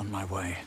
On my way.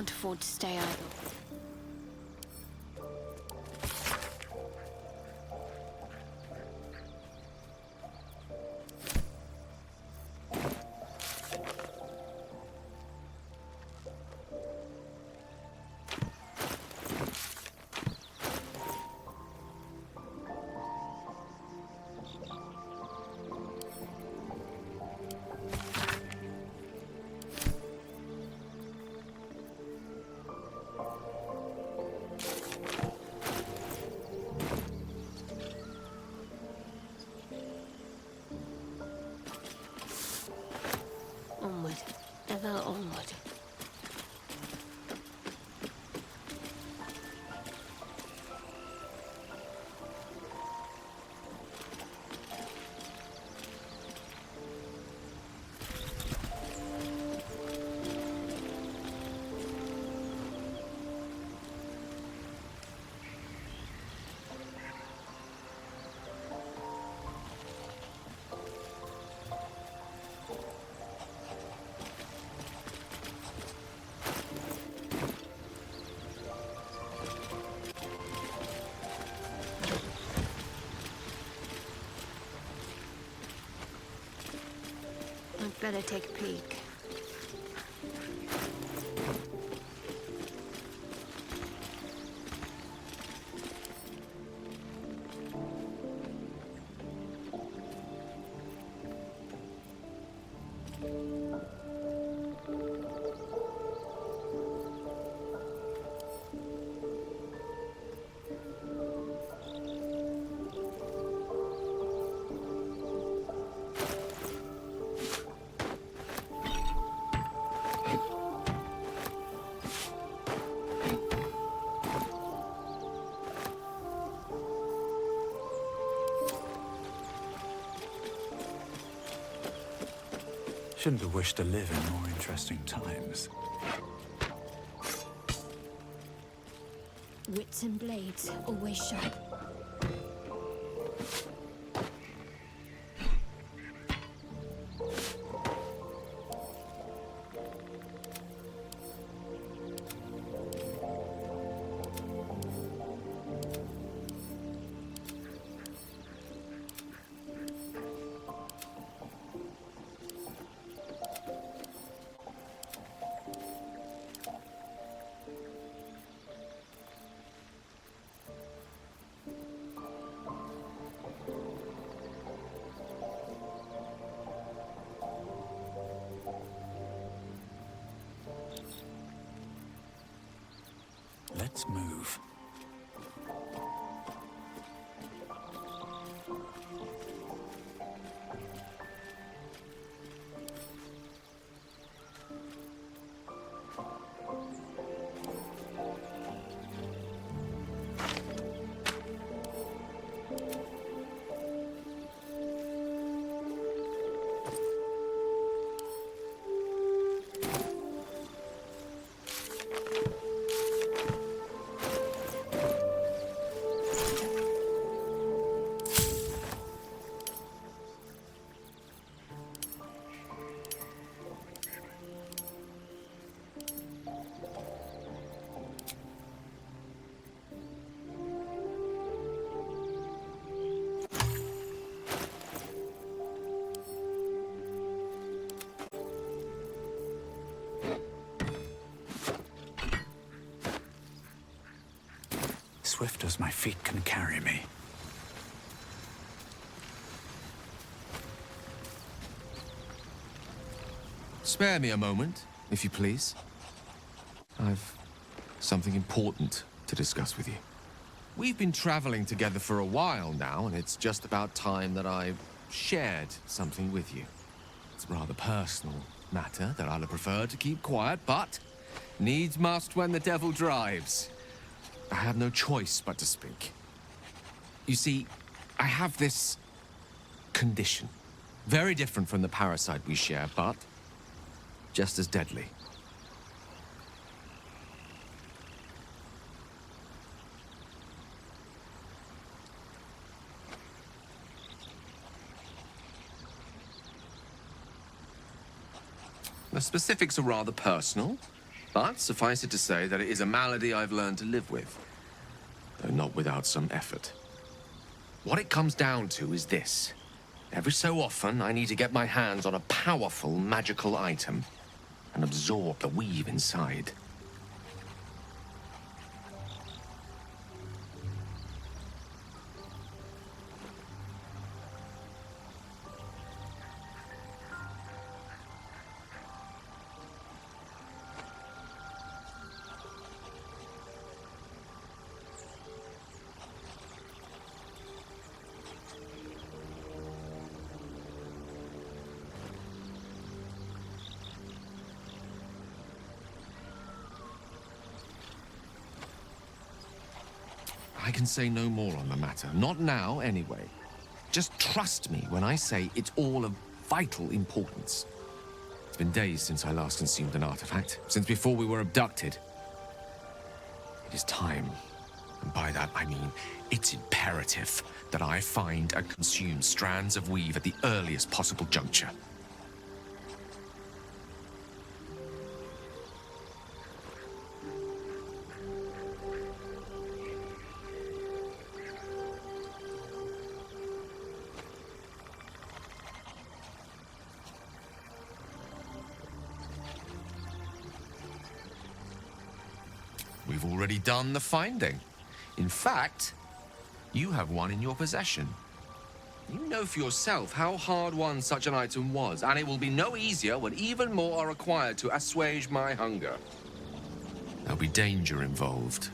can't afford to stay idle. Onward, ever onward. I'd better take a peek. Shouldn't have wished to live in more interesting times. Wits and blades, always sharp. Let's move. Swift as my feet can carry me. Spare me a moment, if you please. I've something important to discuss with you. We've been traveling together for a while now, and it's just about time that I shared something with you. It's a rather personal matter that I'd have preferred to keep quiet, but needs must when the devil drives. I have no choice but to speak. You see, I have this condition. Very different from the parasite we share, but just as deadly. The specifics are rather personal, But suffice it to say that it is a malady I've learned to live with, though not without some effort. What it comes down to is this. Every so often, I need to get my hands on a powerful magical item and absorb the weave inside. I can say no more on the matter. Not now, anyway. Just trust me when I say it's all of vital importance. It's been days since I last consumed an artifact, since before we were abducted. It is time, and by that I mean it's imperative that I find and consume strands of weave at the earliest possible juncture. We've already done the finding. In fact, you have one in your possession. You know for yourself how hard-won such an item was, and it will be no easier when even more are required to assuage my hunger. There'll be danger involved,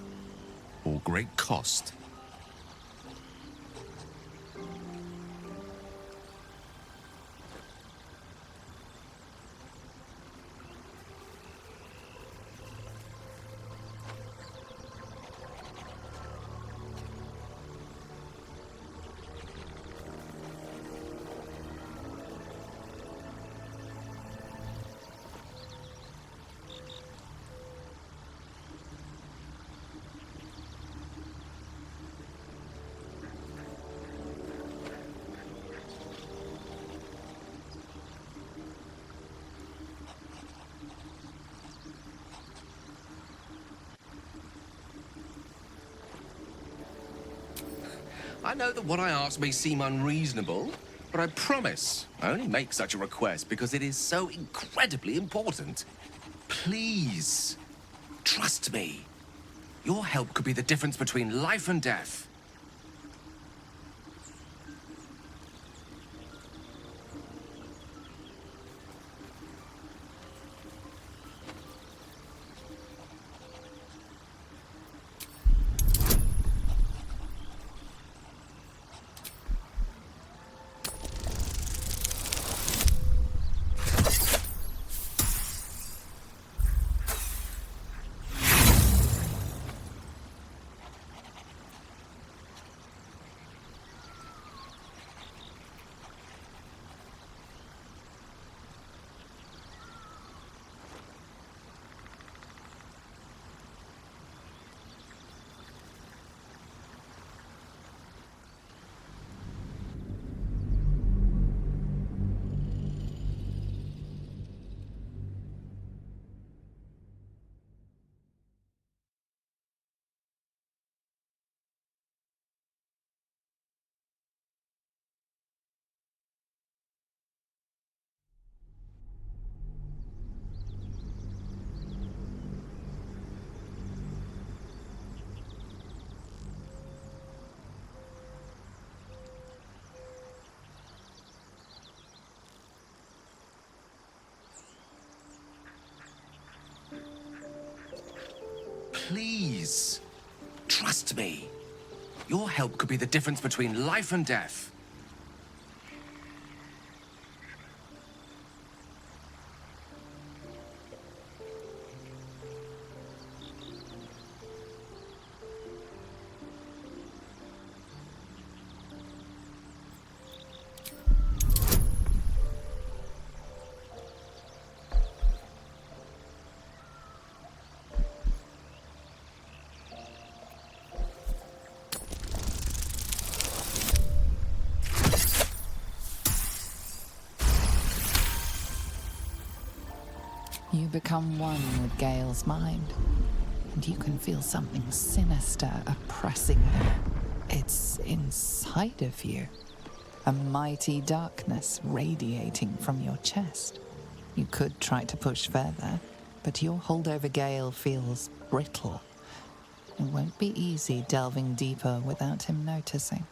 or great cost. I know that what I ask may seem unreasonable, but I promise I only make such a request because it is so incredibly important. Please, trust me. Your help could be the difference between life and death. Please, trust me. Your help could be the difference between life and death. You become one with Gale's mind, and you can feel something sinister oppressing you. It's inside of you, a mighty darkness radiating from your chest. You could try to push further, but your hold over Gale feels brittle. It won't be easy delving deeper without him noticing.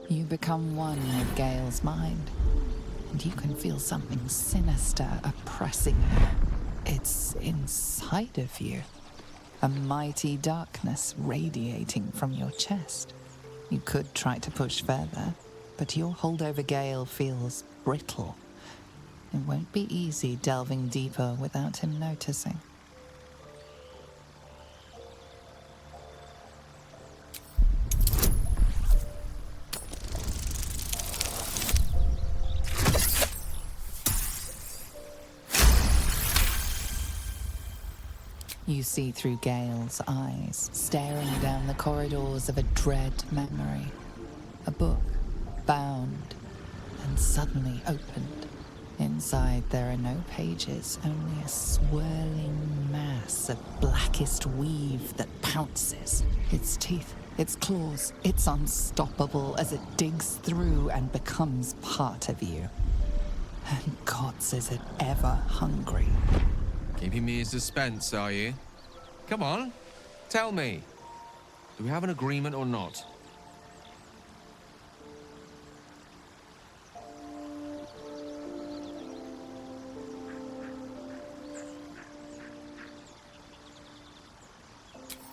You become one with Gale's mind, and you can feel something sinister oppressing you. It's inside of you, a mighty darkness radiating from your chest. You could try to push further, but your hold over Gale feels brittle. It won't be easy delving deeper without him noticing. You see through Gale's eyes, staring down the corridors of a dread memory. A book, bound, and suddenly opened. Inside there are no pages, only a swirling mass of blackest weave that pounces. Its teeth, its claws, it's unstoppable as it digs through and becomes part of you. And gods, is it ever hungry. Keeping me in suspense, are you? Come on, tell me. Do we have an agreement or not?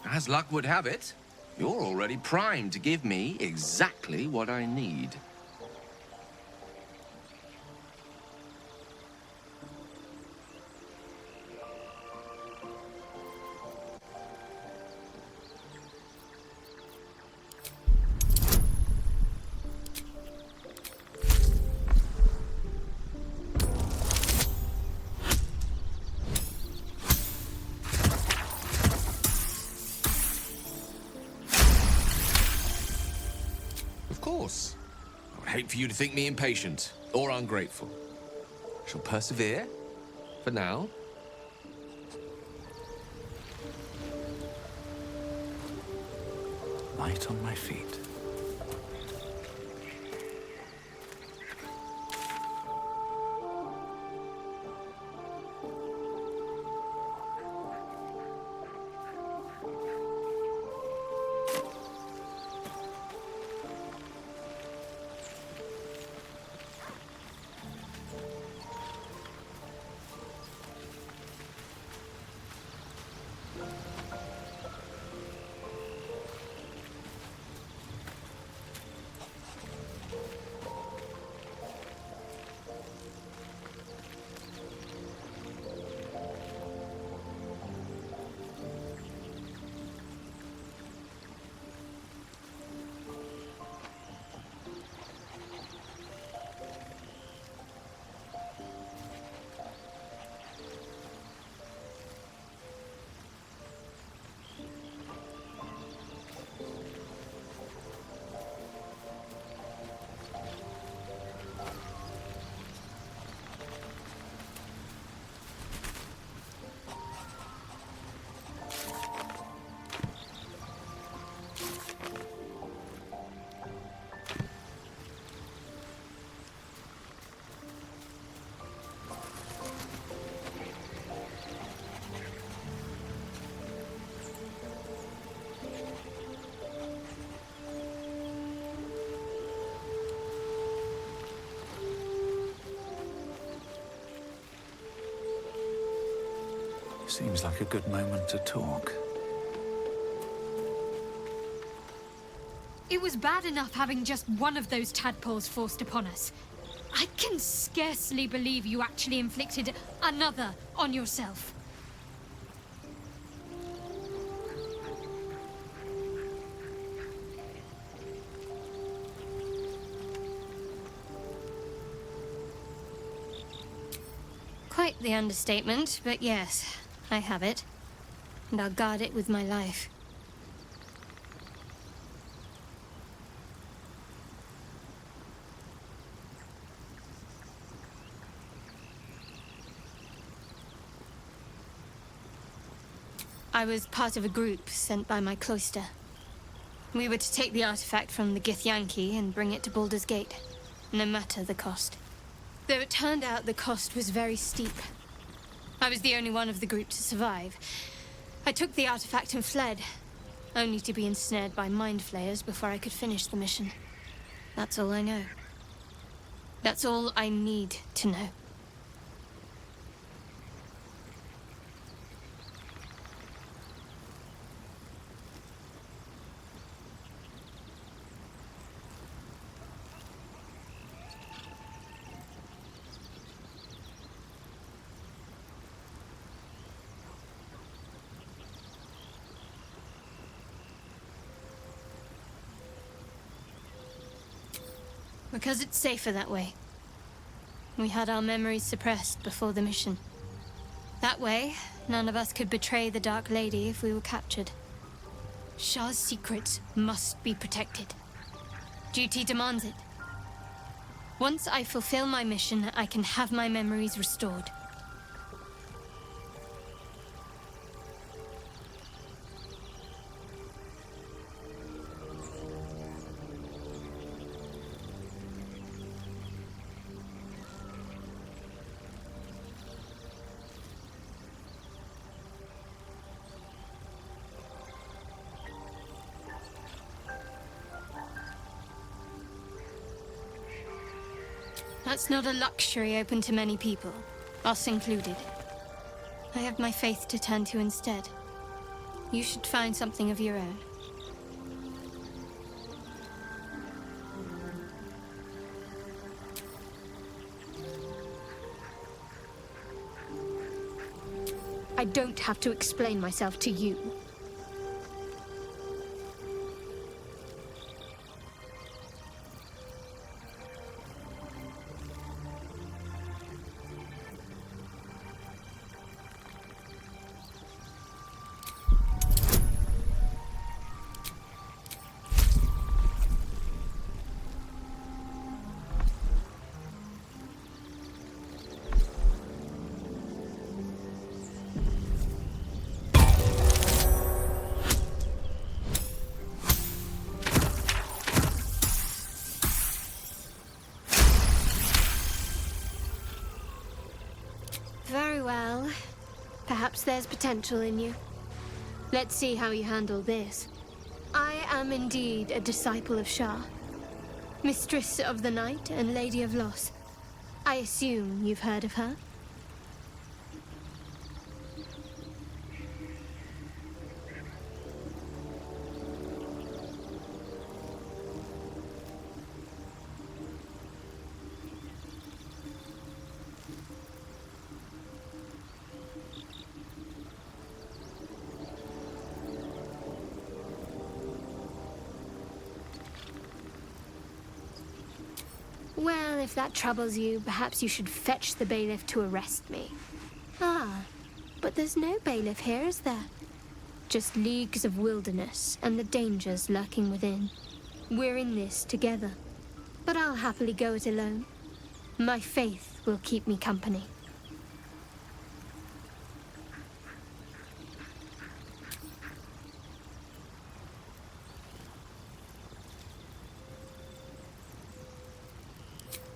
As luck would have it, you're already primed to give me exactly what I need. Of course. I would hate for you to think me impatient or ungrateful. I shall persevere, for now. Light on my feet. Seems like a good moment to talk. It was bad enough having just one of those tadpoles forced upon us. I can scarcely believe you actually inflicted another on yourself. Quite the understatement, but yes, I have it. And I'll guard it with my life. I was part of a group sent by my cloister. We were to take the artifact from the Githyanki and bring it to Baldur's Gate, no matter the cost. Though it turned out the cost was very steep. I was the only one of the group to survive. I took the artifact and fled, only to be ensnared by mind flayers before I could finish the mission. That's all I know. That's all I need to know. Because it's safer that way. We had our memories suppressed before the mission. That way, none of us could betray the Dark Lady if we were captured. Shah's secrets must be protected. Duty demands it. Once I fulfill my mission, I can have my memories restored. That's not a luxury open to many people, us included. I have my faith to turn to instead. You should find something of your own. I don't have to explain myself to you. Very well. Perhaps there's potential in you. Let's see how you handle this. I am indeed a disciple of Shah, Mistress of the Night and Lady of Loss. I assume you've heard of her? Well, if that troubles you, perhaps you should fetch the bailiff to arrest me. Ah, but there's no bailiff here, is there? Just leagues of wilderness and the dangers lurking within. We're in this together, but I'll happily go it alone. My faith will keep me company.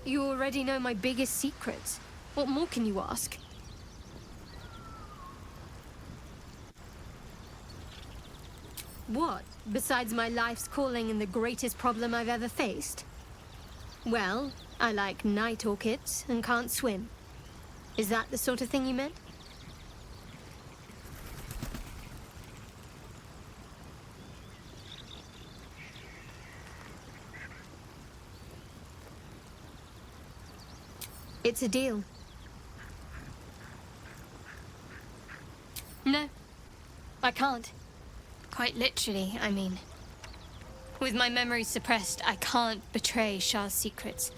You already know my biggest secrets. What more can you ask? What, besides my life's calling and the greatest problem I've ever faced? Well, I like night orchids and can't swim. Is that the sort of thing you meant? It's a deal. No, I can't. Quite literally, I mean. With my memory suppressed, I can't betray Shah's secrets.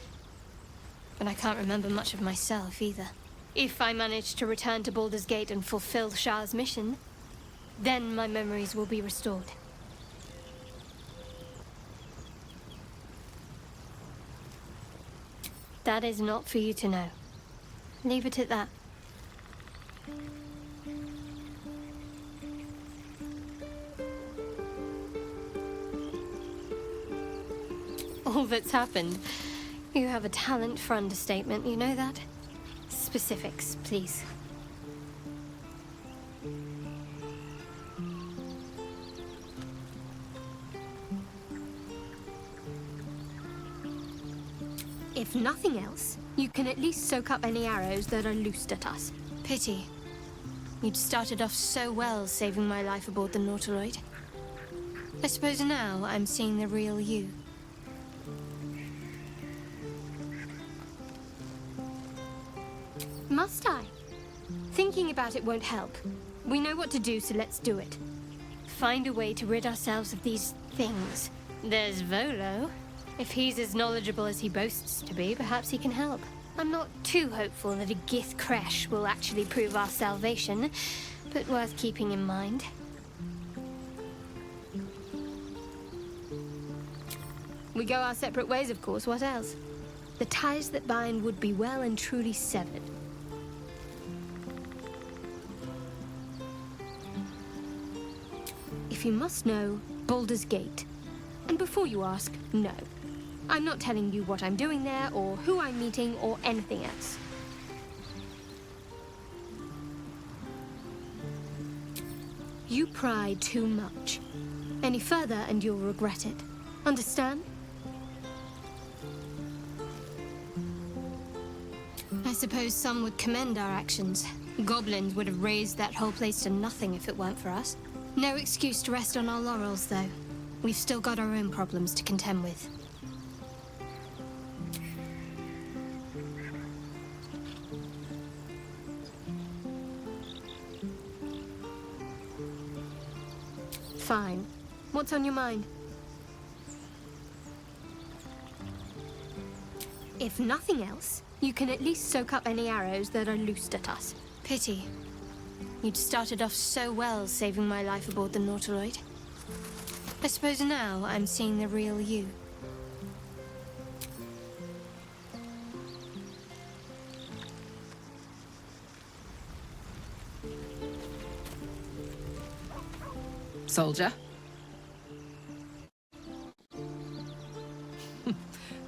But I can't remember much of myself either. If I manage to return to Baldur's Gate and fulfill Shah's mission, then my memories will be restored. That is not for you to know. Leave it at that. All that's happened. You have a talent for understatement, you know that? Specifics, please. If nothing else, you can at least soak up any arrows that are loosed at us. Pity. You'd started off so well saving my life aboard the Nautiloid. I suppose now I'm seeing the real you. Must I? Thinking about it won't help. We know what to do, so let's do it. Find a way to rid ourselves of these things. There's Volo. If he's as knowledgeable as he boasts to be, perhaps he can help. I'm not too hopeful that a Gith crash will actually prove our salvation, but worth keeping in mind. We go our separate ways, of course. What else? The ties that bind would be well and truly severed. If you must know, Baldur's Gate. And before you ask, no. I'm not telling you what I'm doing there, or who I'm meeting, or anything else. You pry too much. Any further and you'll regret it. Understand? I suppose some would commend our actions. Goblins would have razed that whole place to nothing if it weren't for us. No excuse to rest on our laurels, though. We've still got our own problems to contend with. Fine. What's on your mind? If nothing else, you can at least soak up any arrows that are loosed at us. Pity. You'd started off so well saving my life aboard the Nautiloid. I suppose now I'm seeing the real you. Soldier?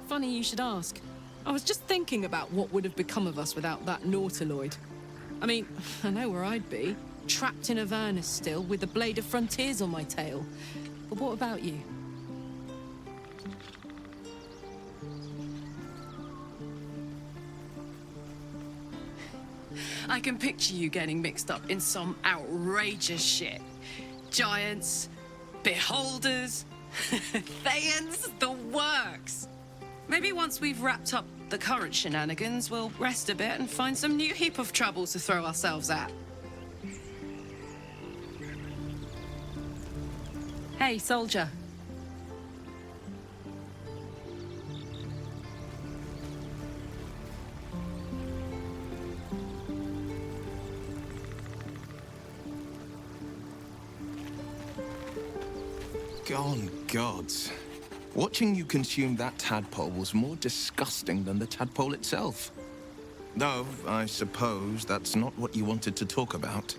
Funny you should ask. I was just thinking about what would have become of us without that Nautiloid. I mean, I know where I'd be. Trapped in Avernus still, with the Blade of Frontiers on my tail. But what about you? I can picture you getting mixed up in some outrageous shit. Giants, beholders, Thayans, the works. Maybe once we've wrapped up the current shenanigans, we'll rest a bit and find some new heap of trouble to throw ourselves at. Hey, soldier. Gone gods. Watching you consume that tadpole was more disgusting than the tadpole itself. Though, I suppose that's not what you wanted to talk about.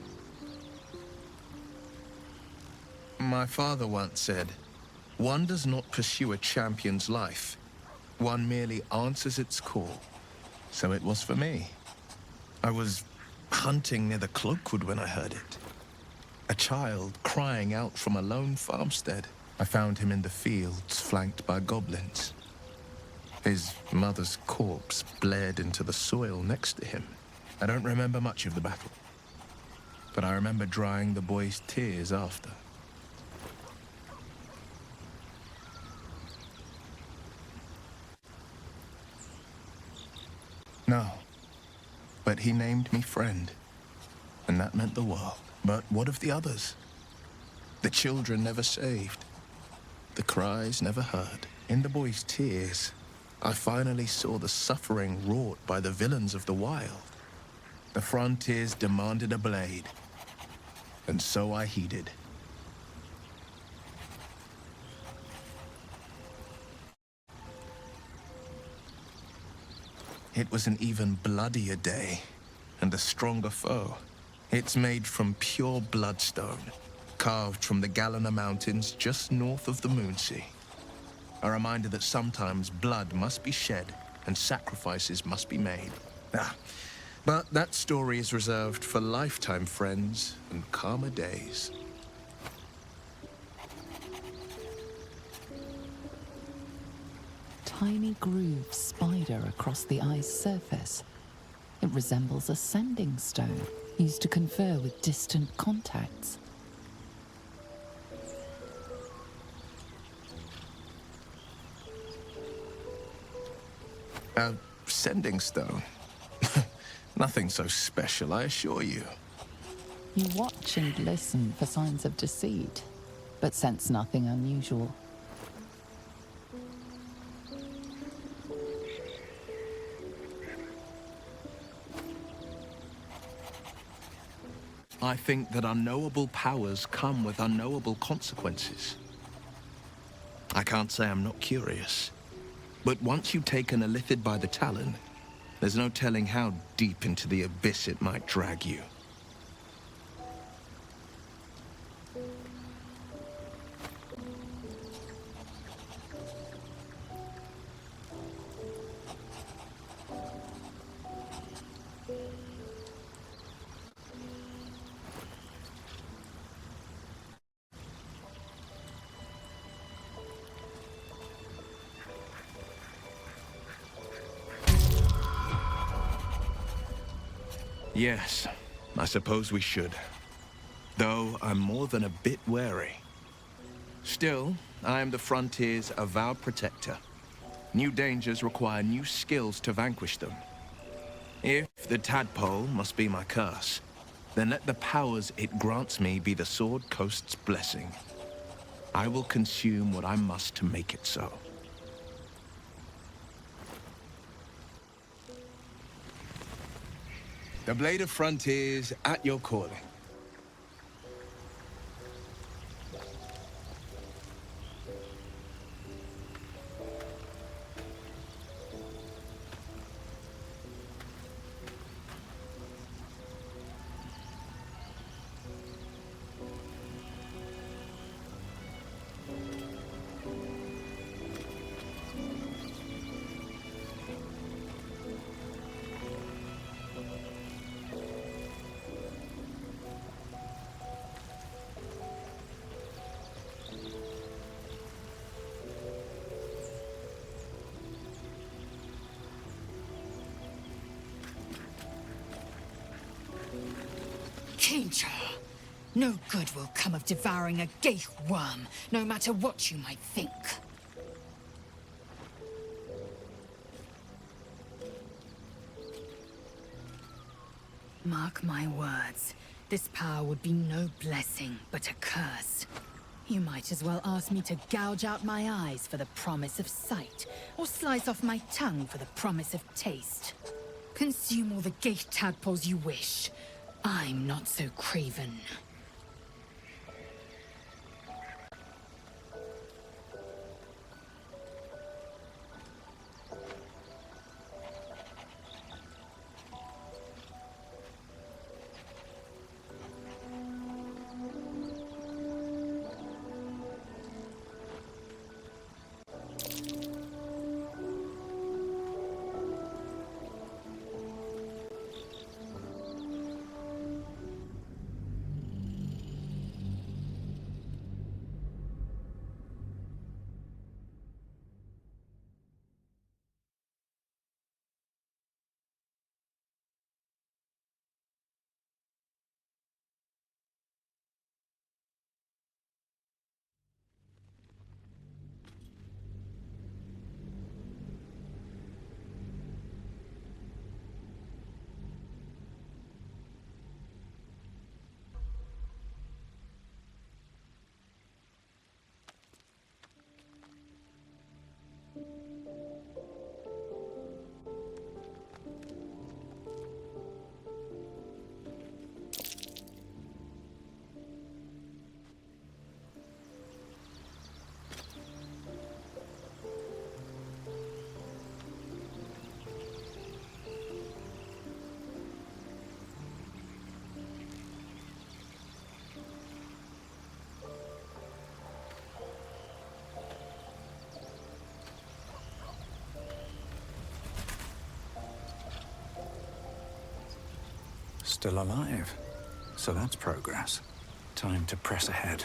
My father once said, one does not pursue a champion's life. One merely answers its call. So it was for me. I was hunting near the Cloakwood when I heard it. A child crying out from a lone farmstead. I found him in the fields, flanked by goblins. His mother's corpse bled into the soil next to him. I don't remember much of the battle, but I remember drying the boy's tears after. No, But he named me friend, and that meant the world. But what of the others? The children never saved. The cries never heard. In the boy's tears, I finally saw the suffering wrought by the villains of the wild. The frontiers demanded a blade, and so I heeded. It was an even bloodier day, and a stronger foe. It's made from pure bloodstone, carved from the Galena Mountains just north of the Moonsea. A reminder that sometimes blood must be shed and sacrifices must be made. But that story is reserved for lifetime friends and calmer days. Tiny grooves spider across the ice surface. It resembles a sending stone used to confer with distant contacts. A sending stone? Nothing so special, I assure you. You watch and listen for signs of deceit, but sense nothing unusual. I think that unknowable powers come with unknowable consequences. I can't say I'm not curious, but once you've taken a lithid by the talon, there's no telling how deep into the abyss it might drag you. Yes, I suppose we should. Though I'm more than a bit wary. Still, I am the frontier's avowed protector. New dangers require new skills to vanquish them. If the tadpole must be my curse, then let the powers it grants me be the Sword Coast's blessing. I will consume what I must to make it so. The Blade of Frontiers at your calling. Danger! No good will come of devouring a gaith worm, no matter what you might think. Mark my words, this power would be no blessing, but a curse. You might as well ask me to gouge out my eyes for the promise of sight, or slice off my tongue for the promise of taste. Consume all the gaith tadpoles you wish. I'm not so craven. still alive. So that's progress. Time to press ahead.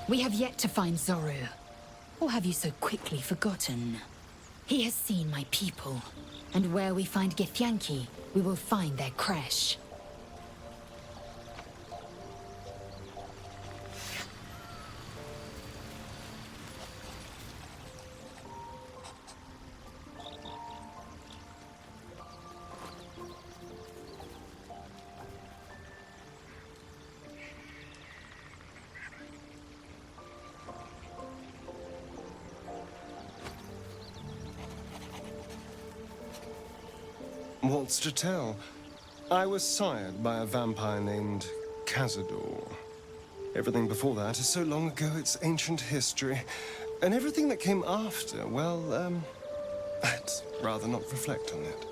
We have yet to find Zorru. Or have you so quickly forgotten? He has seen my people, and where we find Githyanki, we will find their crash. What's to tell? I was sired by a vampire named Cazador. Everything before that is so long ago it's ancient history. And everything that came after, well, I'd rather not reflect on it.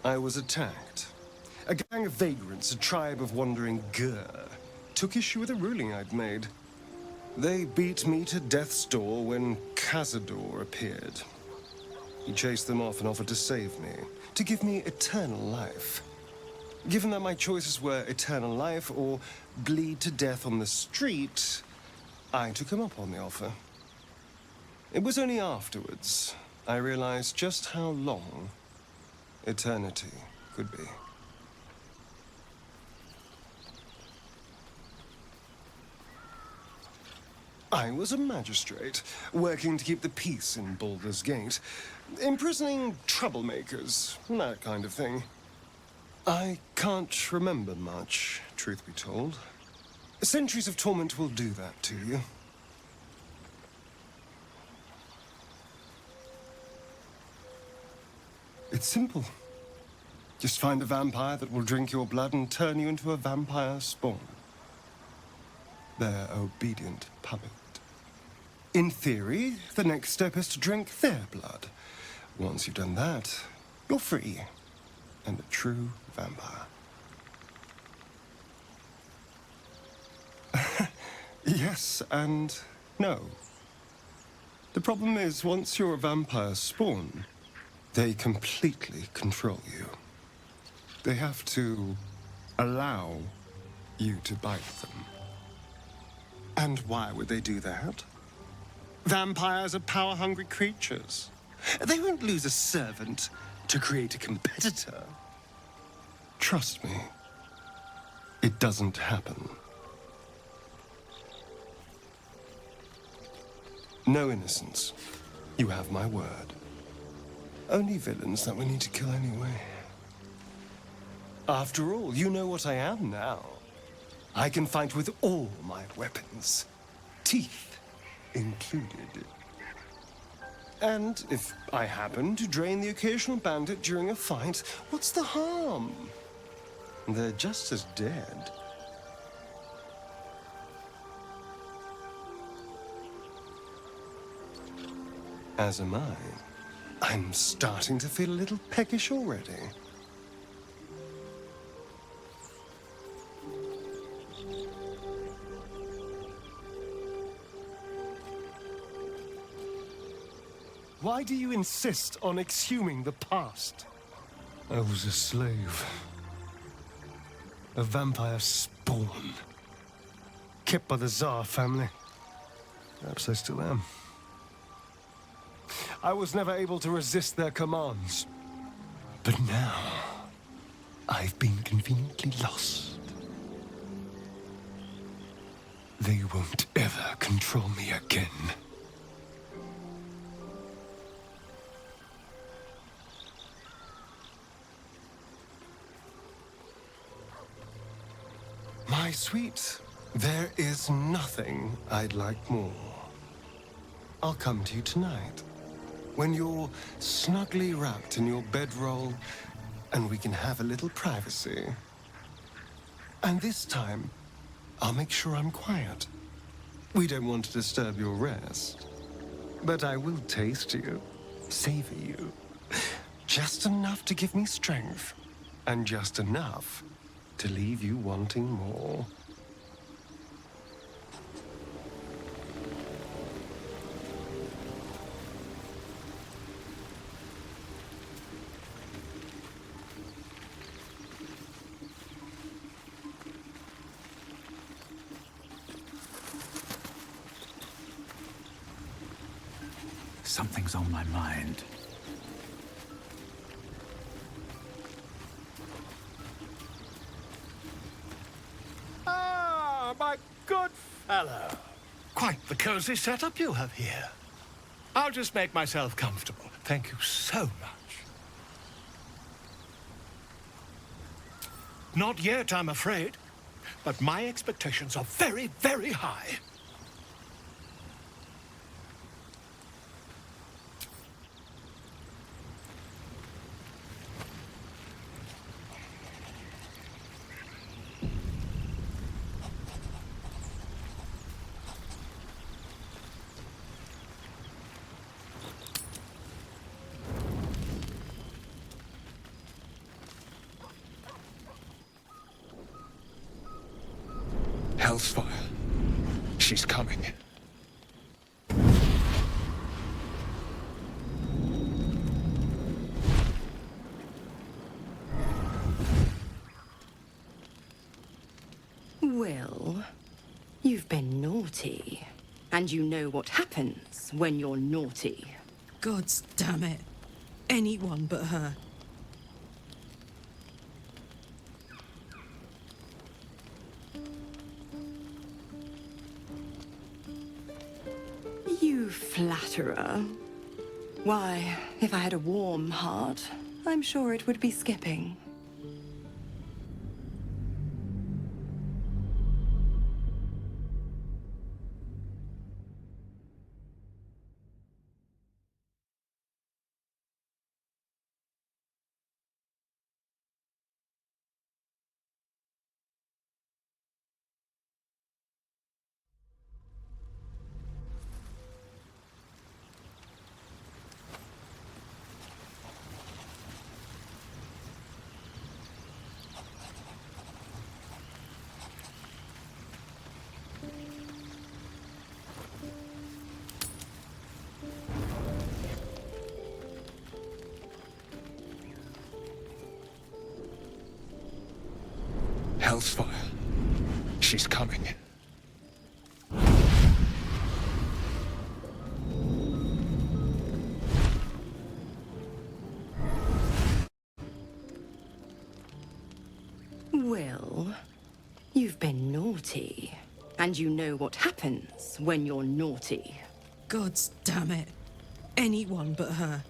I was attacked. A gang of vagrants, a tribe of wandering Gur, took issue with a ruling I'd made. They beat me to death's door when Cazador appeared. He chased them off and offered to save me, to give me eternal life. Given that my choices were eternal life or bleed to death on the street, I took him up on the offer. It was only afterwards I realized just how long eternity could be. I was a magistrate, working to keep the peace in Baldur's Gate, imprisoning troublemakers, that kind of thing. I can't remember much, truth be told. Centuries of torment will do that to you. It's simple. Just find a vampire that will drink your blood and turn you into a vampire spawn. Their obedient puppet. In theory, the next step is to drink their blood. Once you've done that, you're free and a true vampire. Yes and no. The problem is, once you're a vampire spawn, they completely control you. They have to allow you to bite them. And why would they do that? Vampires are power-hungry creatures. They won't lose a servant to create a competitor. Trust me, it doesn't happen. No innocents. You have my word. Only villains that we need to kill anyway. After all, you know what I am now. I can fight with all my weapons, teeth included. And if I happen to drain the occasional bandit during a fight, what's the harm? They're just as dead. As am I. I'm starting to feel a little peckish already. Why do you insist on exhuming the past? I was a slave. A vampire spawn. Kept by the Tsar family. Perhaps I still am. I was never able to resist their commands. But now, I've been conveniently lost. They won't ever control me again. My sweet, there is nothing I'd like more. I'll come to you tonight, when you're snugly wrapped in your bedroll, and we can have a little privacy. And this time, I'll make sure I'm quiet. We don't want to disturb your rest. But I will taste you, savor you. Just enough to give me strength, and just enough to leave you wanting more. Something's on my mind. Ah, my good fellow. Quite the cozy setup you have here. I'll just make myself comfortable. Thank you so much. Not yet, I'm afraid. But my expectations are very, very high. Hellsfire. She's coming. Will, you've been naughty. And you know what happens when you're naughty. Gods damn it. Anyone but her. You flatterer. Why, if I had a warm heart, I'm sure it would be skipping. Hell's fire. She's coming. Will, you've been naughty. And you know what happens when you're naughty. God's damn it. Anyone but her.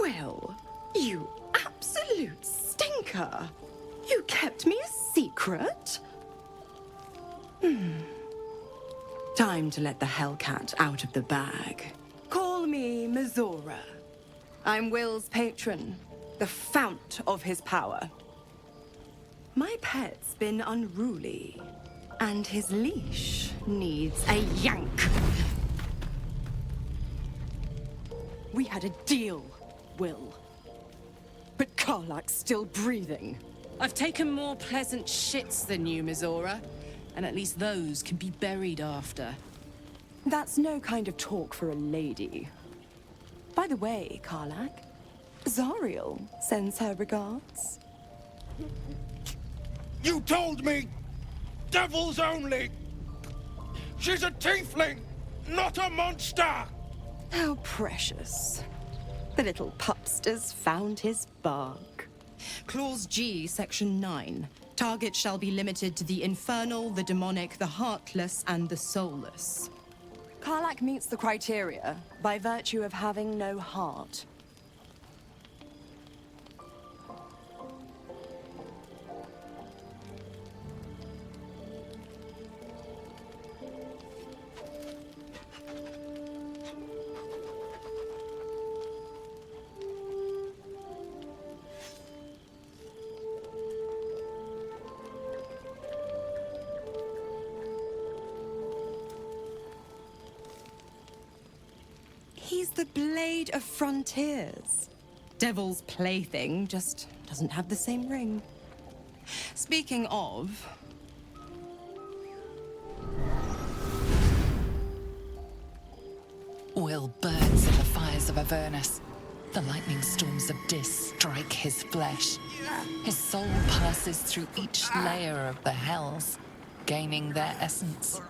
Will, you absolute stinker. You kept me a secret? Time to let the Hellcat out of the bag. Call me Mizora. I'm Will's patron, the fount of his power. My pet's been unruly, and his leash needs a yank. We had a deal, Will. But Karlak's still breathing. I've taken more pleasant shits than you, Mizora. And at least those can be buried after. That's no kind of talk for a lady. By the way, Karlak, Zariel sends her regards. You told me! Devils only! She's a tiefling, not a monster! How precious. The little pupster's found his bark. Clause G, Section 9. Target shall be limited to the infernal, the demonic, the heartless, and the soulless. Karlak meets the criteria by virtue of having no heart. He's the Blade of Frontiers. Devil's plaything, just doesn't have the same ring. Speaking of... Will burns in the fires of Avernus. The lightning storms of Dis strike his flesh. His soul passes through each layer of the hells, gaining their essence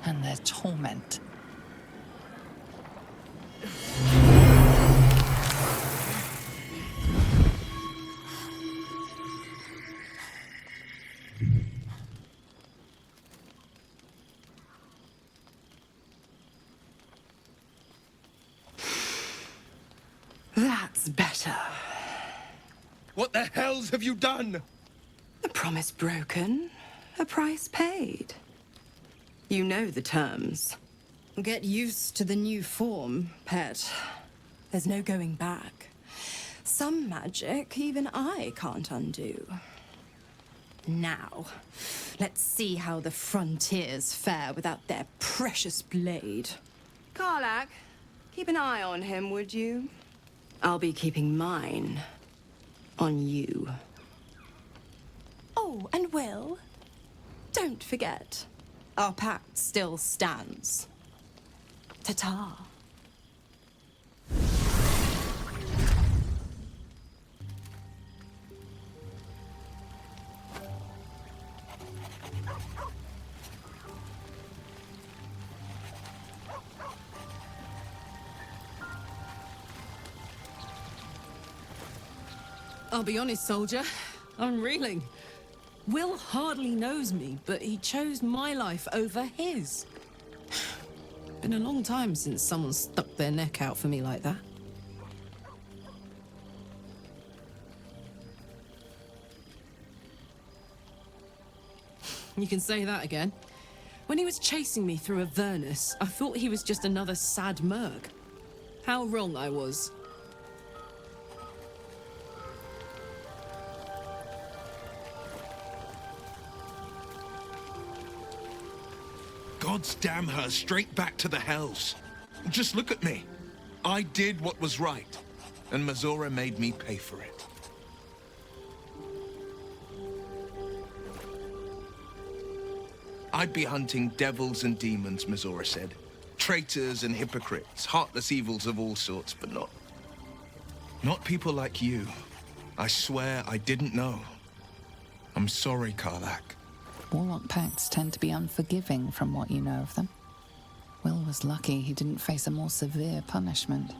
and their torment. That's better. What the hells have you done? A promise broken, a price paid. You know the terms. Get used to the new form, pet. There's no going back. Some magic even I can't undo. Now, let's see how the frontiers fare without their precious blade. Karlak, keep an eye on him, would you? I'll be keeping mine on you. Oh, and Will, don't forget, our pact still stands. Ta-ta. I'll be honest, soldier. I'm reeling. Will hardly knows me, but he chose my life over his. Been a long time since someone stuck their neck out for me like that. You can say that again. When he was chasing me through Avernus, I thought he was just another sad merc. How wrong I was. Gods damn her, straight back to the hells. Just look at me. I did what was right, and Mazora made me pay for it. I'd be hunting devils and demons, Mazora said. Traitors and hypocrites, heartless evils of all sorts, but not people like you. I swear I didn't know. I'm sorry, Karlak. Warlock pacts tend to be unforgiving from what you know of them. Will was lucky he didn't face a more severe punishment.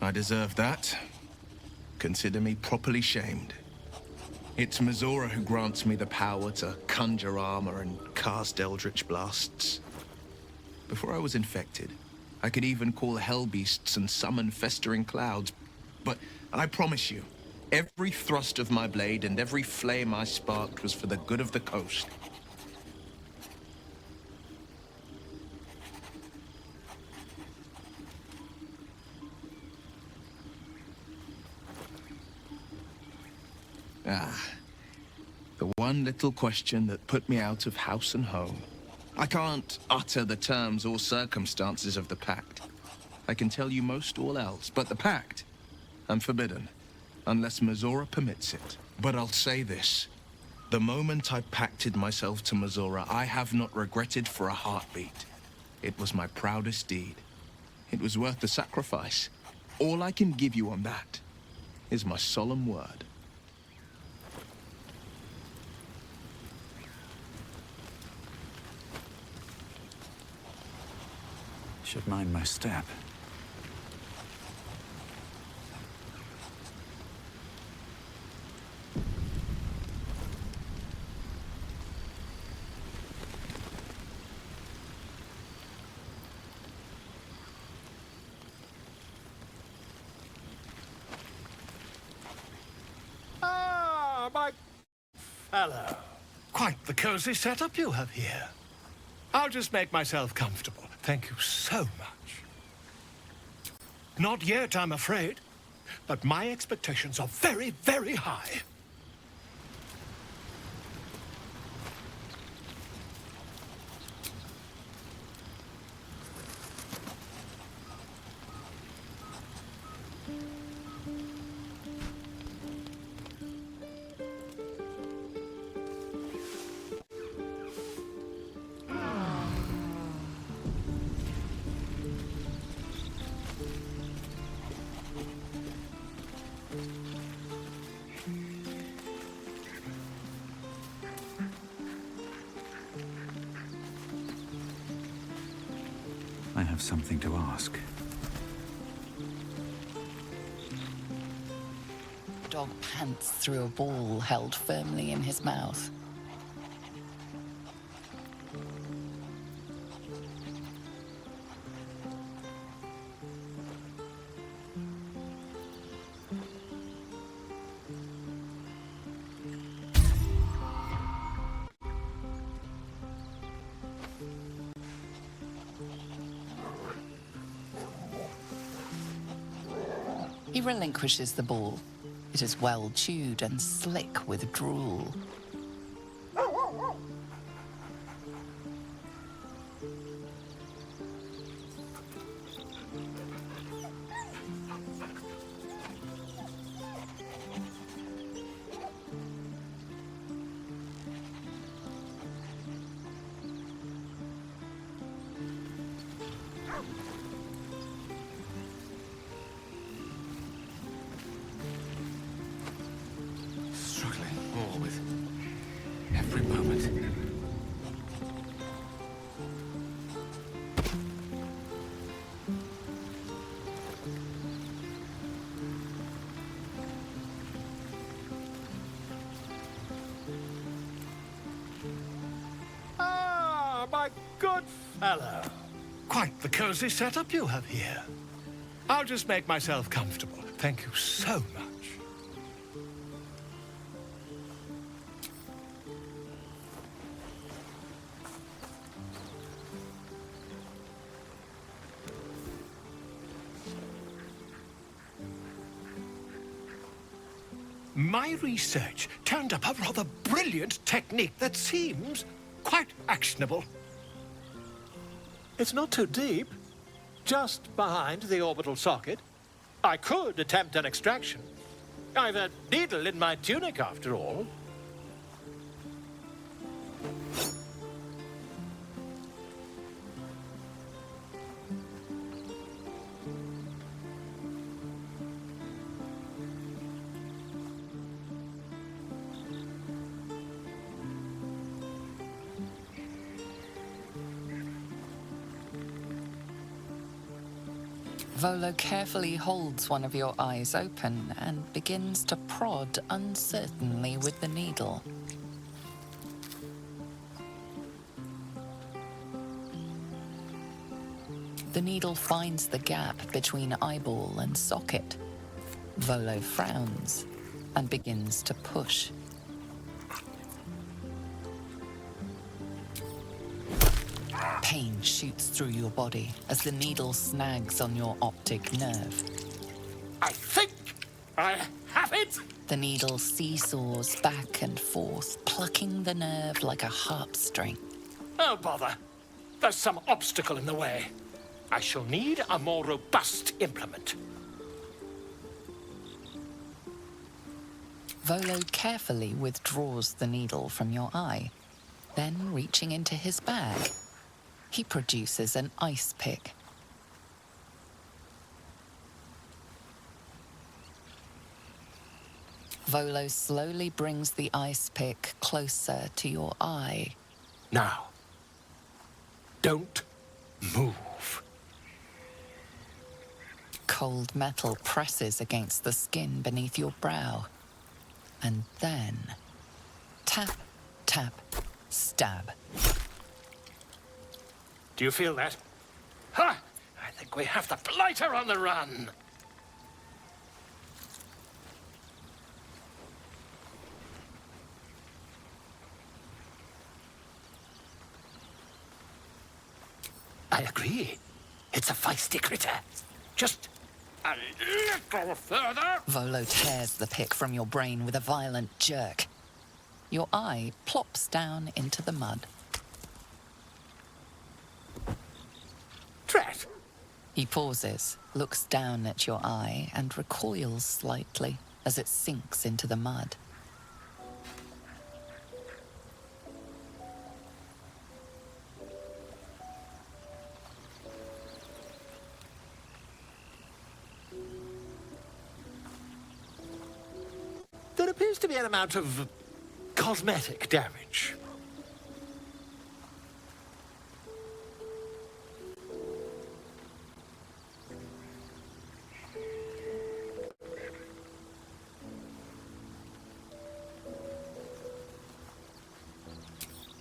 I deserve that. Consider me properly shamed. It's Mazora who grants me the power to conjure armor and cast eldritch blasts. Before I was infected, I could even call hell beasts and summon festering clouds. But I promise you, every thrust of my blade and every flame I sparked was for the good of the coast. The one little question that put me out of house and home. I can't utter the terms or circumstances of the pact. I can tell you most all else, but the pact, I'm forbidden, unless Mazora permits it. But I'll say this. The moment I pacted myself to Mazora, I have not regretted for a heartbeat. It was my proudest deed. It was worth the sacrifice. All I can give you on that is my solemn word. Should mind my step. Ah, my fellow. Quite the cozy setup you have here. I'll just make myself comfortable. Thank you so much. Not yet, I'm afraid, but my expectations are very, very high. have something to ask. The dog pants through a ball held firmly in his mouth. He relinquishes the ball. It is well chewed and slick with drool. Struggling more with every moment. Ah, my good fellow. Quite the cozy setup you have here. I'll just make myself comfortable. Thank you so much. My research turned up a rather brilliant technique that seems quite actionable. It's not too deep, just behind the orbital socket. I could attempt an extraction. I've a needle in my tunic, after all. Volo carefully holds one of your eyes open and begins to prod uncertainly with the needle. The needle finds the gap between eyeball and socket. Volo frowns and begins to push. Pain shoots through your body as the needle snags on your optic nerve. I think I have it! The needle seesaws back and forth, plucking the nerve like a harp string. Oh, bother. There's some obstacle in the way. I shall need a more robust implement. Volo carefully withdraws the needle from your eye. Then, reaching into his bag, he produces an ice pick. Volo slowly brings the ice pick closer to your eye. Now, don't move. Cold metal presses against the skin beneath your brow. And then, tap, tap, stab. Do you feel that? Ha! I think we have the blighter on the run. I agree. It's a feisty critter. Just a little further. Volo tears the pick from your brain with a violent jerk. Your eye plops down into the mud. Drat! He pauses, looks down at your eye, and recoils slightly as it sinks into the mud. There appears to be an amount of cosmetic damage.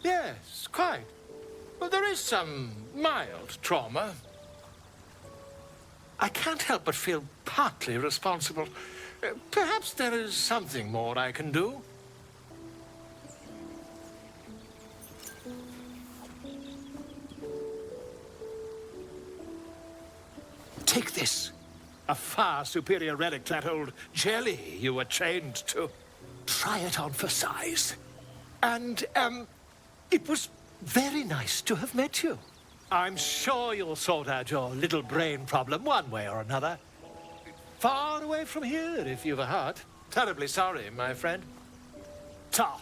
Yes, quite. Well, there is some mild trauma. I can't help but feel partly responsible. Perhaps there is something more I can do. Take this. A far superior relic to that old jelly you were chained to. Try it on for size. And, it was very nice to have met you. I'm sure you'll sort out your little brain problem one way or another. Far away from here, if you've a heart. Terribly sorry, my friend. Ta.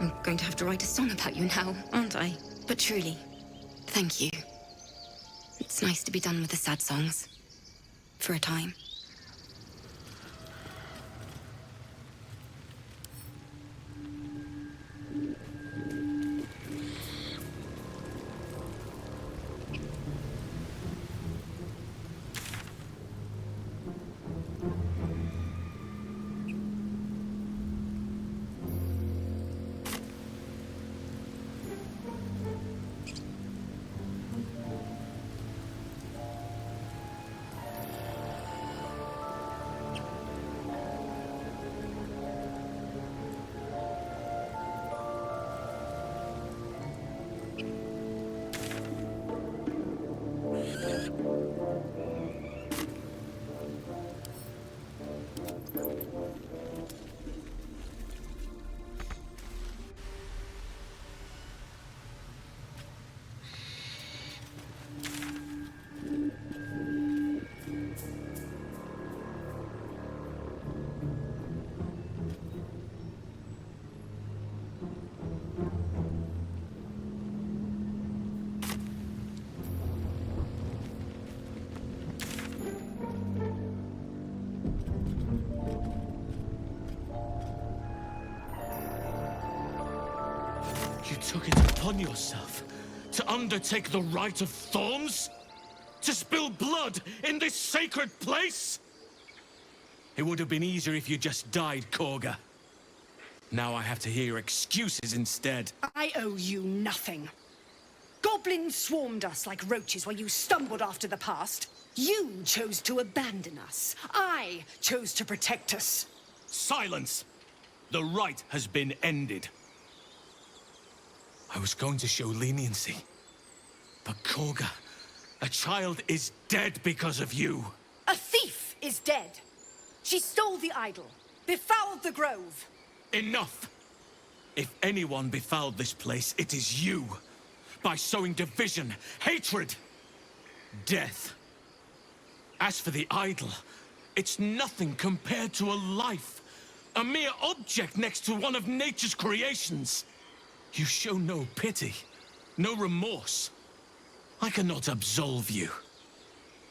I'm going to have to write a song about you now, aren't I? But truly, thank you. It's nice to be done with the sad songs. For a time. You took it upon yourself to undertake the rite of thorns? To spill blood in this sacred place? It would have been easier if you just died, Korga. Now I have to hear excuses instead. I owe you nothing. Goblins swarmed us like roaches while you stumbled after the past. You chose to abandon us. I chose to protect us. Silence! The rite has been ended. I was going to show leniency. But Korga, a child is dead because of you. A thief is dead. She stole the idol, befouled the grove. Enough! If anyone befouled this place, it is you. By sowing division, hatred, death. As for the idol, it's nothing compared to a life. A mere object next to one of nature's creations. You show no pity, no remorse. I cannot absolve you.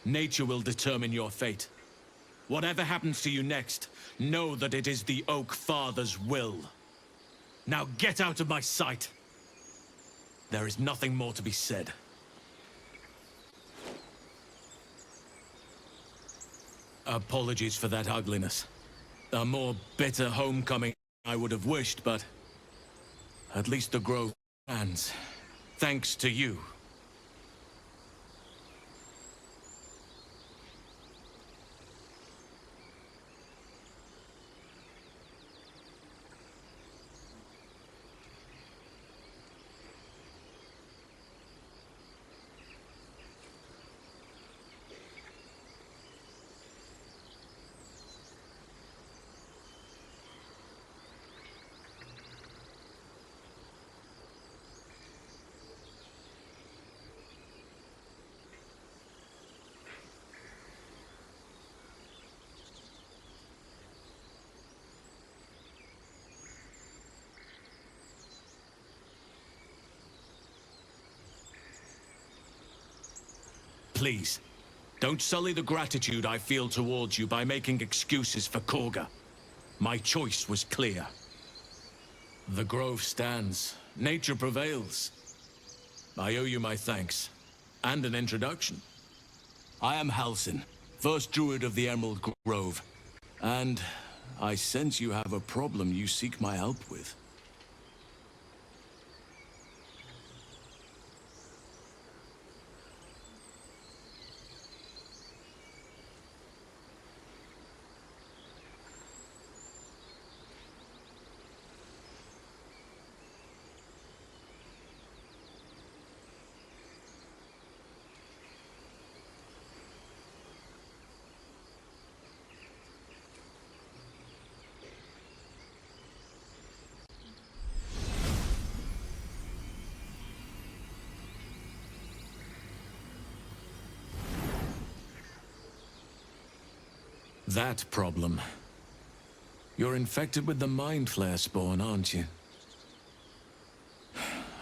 Nature will determine your fate. Whatever happens to you next, know that it is the Oak Father's will. Now get out of my sight. There is nothing more to be said. Apologies for that ugliness. A more bitter homecoming I would have wished, but at least the grove stands. Thanks to you. Please, don't sully the gratitude I feel towards you by making excuses for Korga. My choice was clear. The grove stands. Nature prevails. I owe you my thanks, and an introduction. I am Halsin, first druid of the Emerald Grove. And I sense you have a problem you seek my help with. That problem. You're infected with the Mind Flare spawn, aren't you?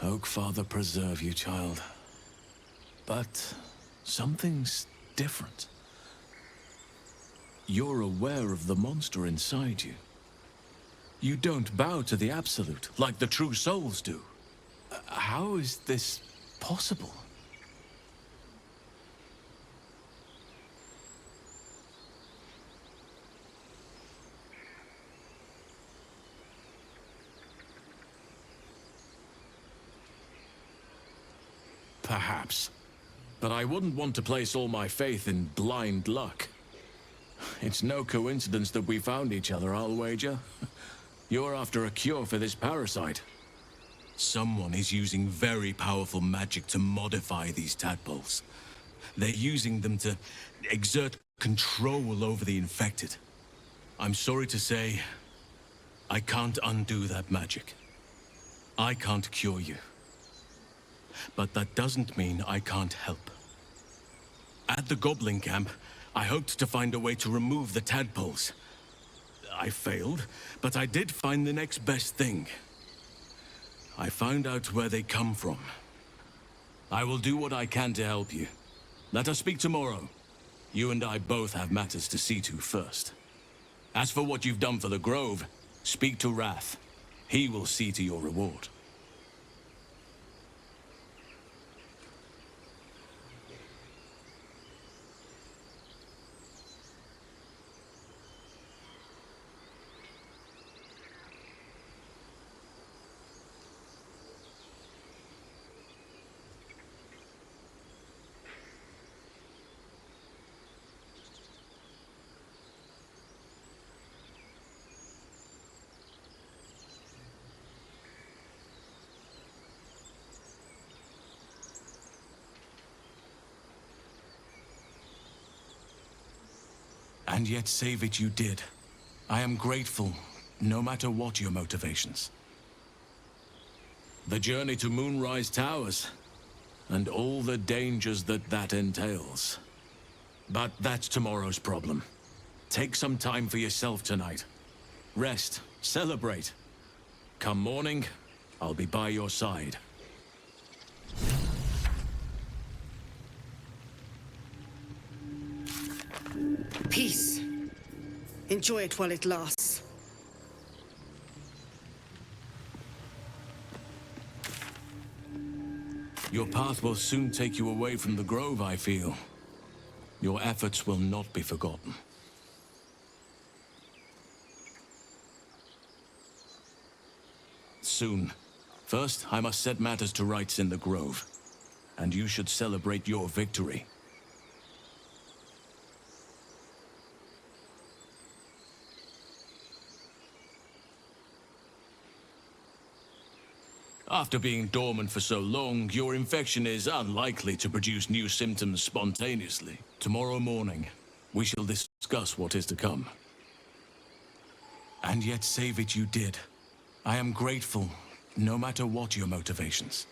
Oakfather preserve you, child. But something's different. You're aware of the monster inside you. You don't bow to the Absolute, like the true souls do. How is this possible? Perhaps. But I wouldn't want to place all my faith in blind luck. It's no coincidence that we found each other, I'll wager. You're after a cure for this parasite. Someone is using very powerful magic to modify these tadpoles. They're using them to exert control over the infected. I'm sorry to say, I can't undo that magic. I can't cure you. But that doesn't mean I can't help. At the Goblin camp, I hoped to find a way to remove the tadpoles. I failed, but I did find the next best thing. I found out where they come from. I will do what I can to help you. Let us speak tomorrow. You and I both have matters to see to first. As for what you've done for the Grove, speak to Wrath. He will see to your reward. And yet save it you did. I am grateful, no matter what your motivations. The journey to Moonrise Towers, and all the dangers that entails. But that's tomorrow's problem. Take some time for yourself tonight. Rest, celebrate. Come morning, I'll be by your side. Peace. Enjoy it while it lasts. Your path will soon take you away from the Grove, I feel. Your efforts will not be forgotten. Soon. First, I must set matters to rights in the Grove. And you should celebrate your victory. After being dormant for so long, your infection is unlikely to produce new symptoms spontaneously. Tomorrow morning, we shall discuss what is to come. And yet save it you did. I am grateful, no matter what your motivations.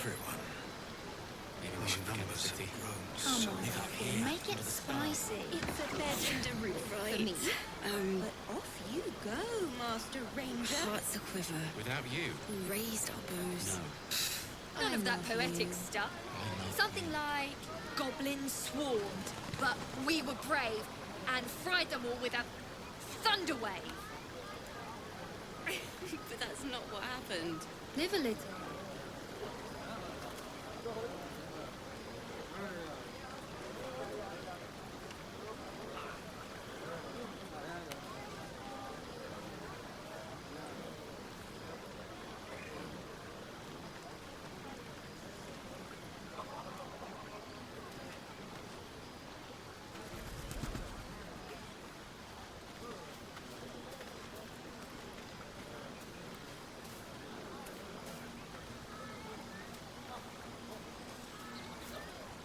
everyone. Numbers have grown Come so on, much. Apple, make it spicy. It's a bed and a roof, right? For me. But off you go, Master Ranger. Hearts a quiver. Without you. We raised our bows. None of that poetic stuff. Something like goblins swarmed, but we were brave and fried them all with a thunder wave. But that's not what happened. Live a little.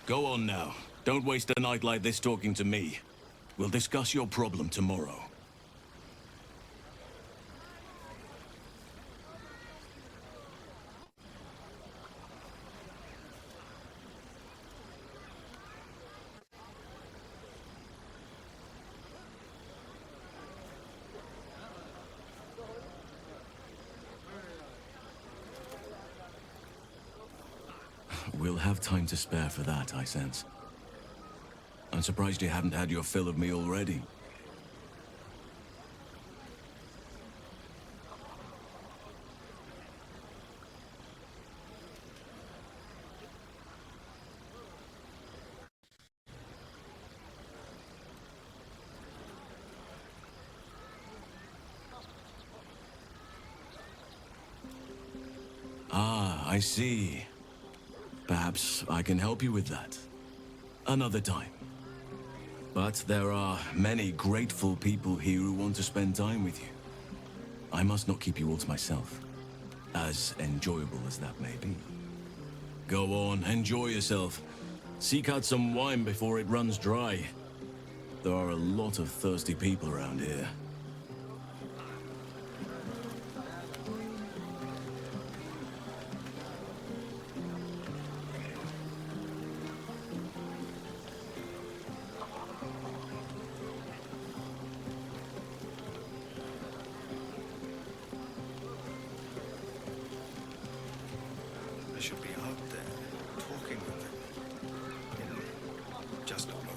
Go on now. Don't waste a night like this talking to me. We'll discuss your problem tomorrow. We'll have time to spare for that, I sense. I'm surprised you haven't had your fill of me already. Ah, I see. Perhaps I can help you with that. Another time. But there are many grateful people here who want to spend time with you. I must not keep you all to myself, as enjoyable as that may be. Go on, enjoy yourself. Seek out some wine before it runs dry. There are a lot of thirsty people around here. I should be out there, talking with them. In just a moment.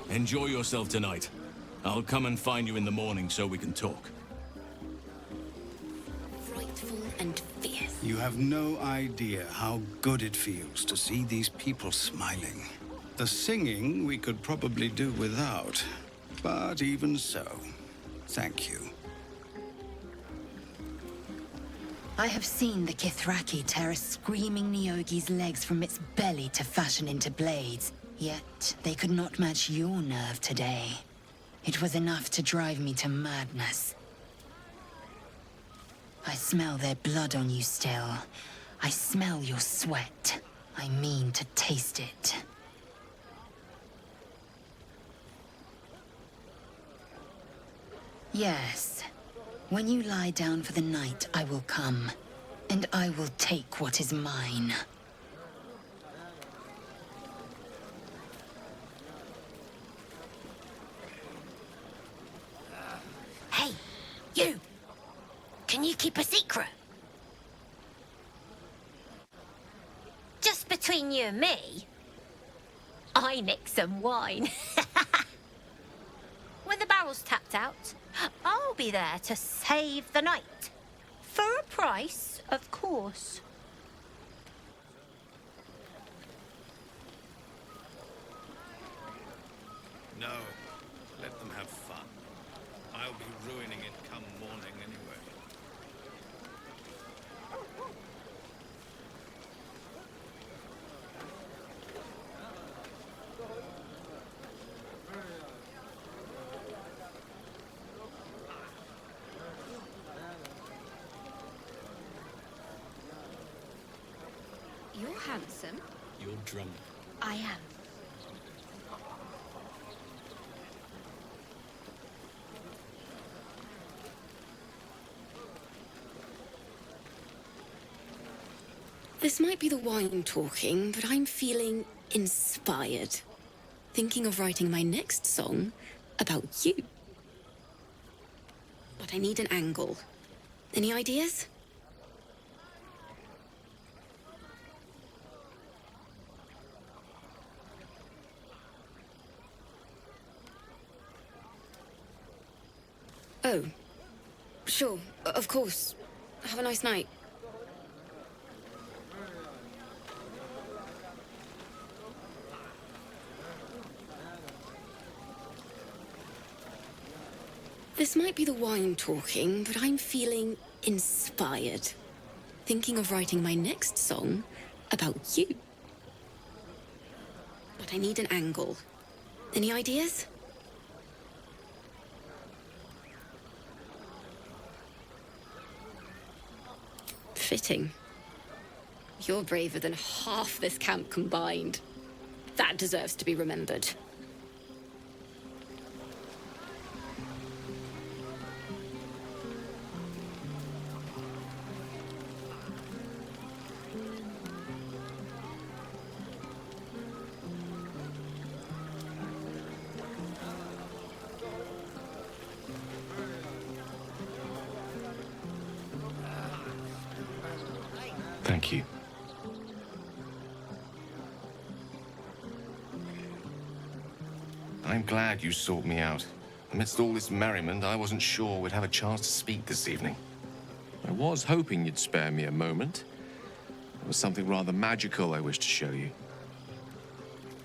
Enjoy yourself tonight. I'll come and find you in the morning so we can talk. Frightful and fierce. You have no idea how good it feels to see these people smiling. The singing we could probably do without, but even so, thank you. I have seen the Kithraki tear a screaming Nyogi's legs from its belly to fashion into blades. Yet, they could not match your nerve today. It was enough to drive me to madness. I smell their blood on you still. I smell your sweat. I mean to taste it. Yes. When you lie down for the night, I will come. And I will take what is mine. Hey, you! Can you keep a secret? Just between you and me, I nicked some wine. When the barrel's tapped out, I'll be there to save the night. For a price, of course. No, let them have fun. I'll be ruining it come morning anyway. Phantom? You're drunk. I am. This might be the wine talking, but I'm feeling inspired. Thinking of writing my next song about you. But I need an angle. Any ideas? Oh. Sure, of course. Have a nice night. This might be the wine talking, but I'm feeling inspired. Thinking of writing my next song about you. But I need an angle. Any ideas? Fitting. You're braver than half this camp combined. That deserves to be remembered. Thank you. I'm glad you sought me out. Amidst all this merriment, I wasn't sure we'd have a chance to speak this evening. I was hoping you'd spare me a moment. There was something rather magical I wished to show you.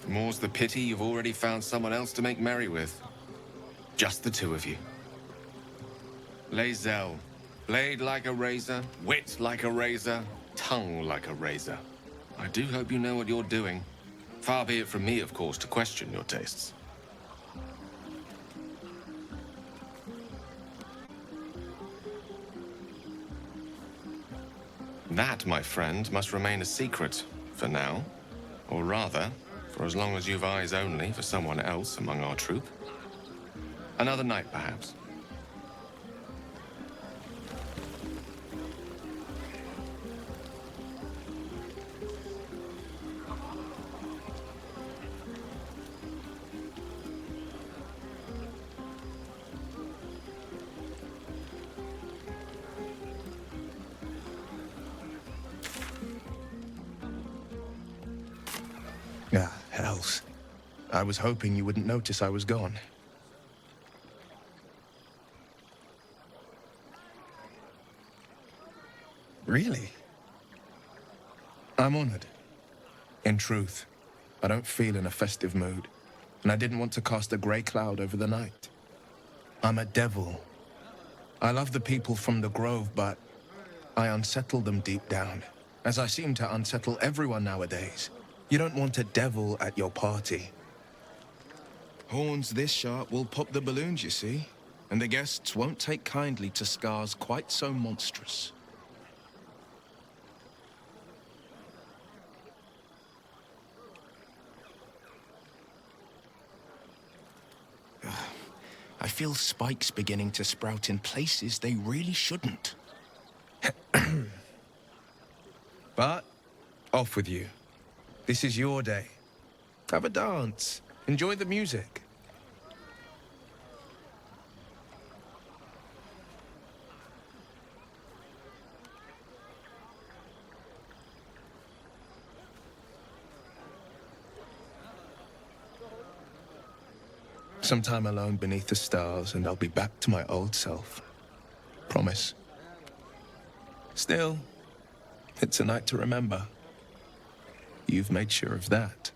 More's the pity you've already found someone else to make merry with. Just the two of you. Lae'zel, blade like a razor, wit like a razor, tongue like a razor. I do hope you know what you're doing. Far be it from me, of course, to question your tastes. That, my friend, must remain a secret for now. Or rather, for as long as you've eyes only for someone else among our troop. Another night, perhaps. Ah, hells. I was hoping you wouldn't notice I was gone. Really? I'm honored. In truth, I don't feel in a festive mood, and I didn't want to cast a grey cloud over the night. I'm a devil. I love the people from the Grove, but I unsettle them deep down, as I seem to unsettle everyone nowadays. You don't want a devil at your party. Horns this sharp will pop the balloons, you see, and the guests won't take kindly to scars quite so monstrous. I feel spikes beginning to sprout in places they really shouldn't. But, off with you. This is your day. Have a dance. Enjoy the music. Some time alone beneath the stars, and I'll be back to my old self. Promise. Still, it's a night to remember. You've made sure of that.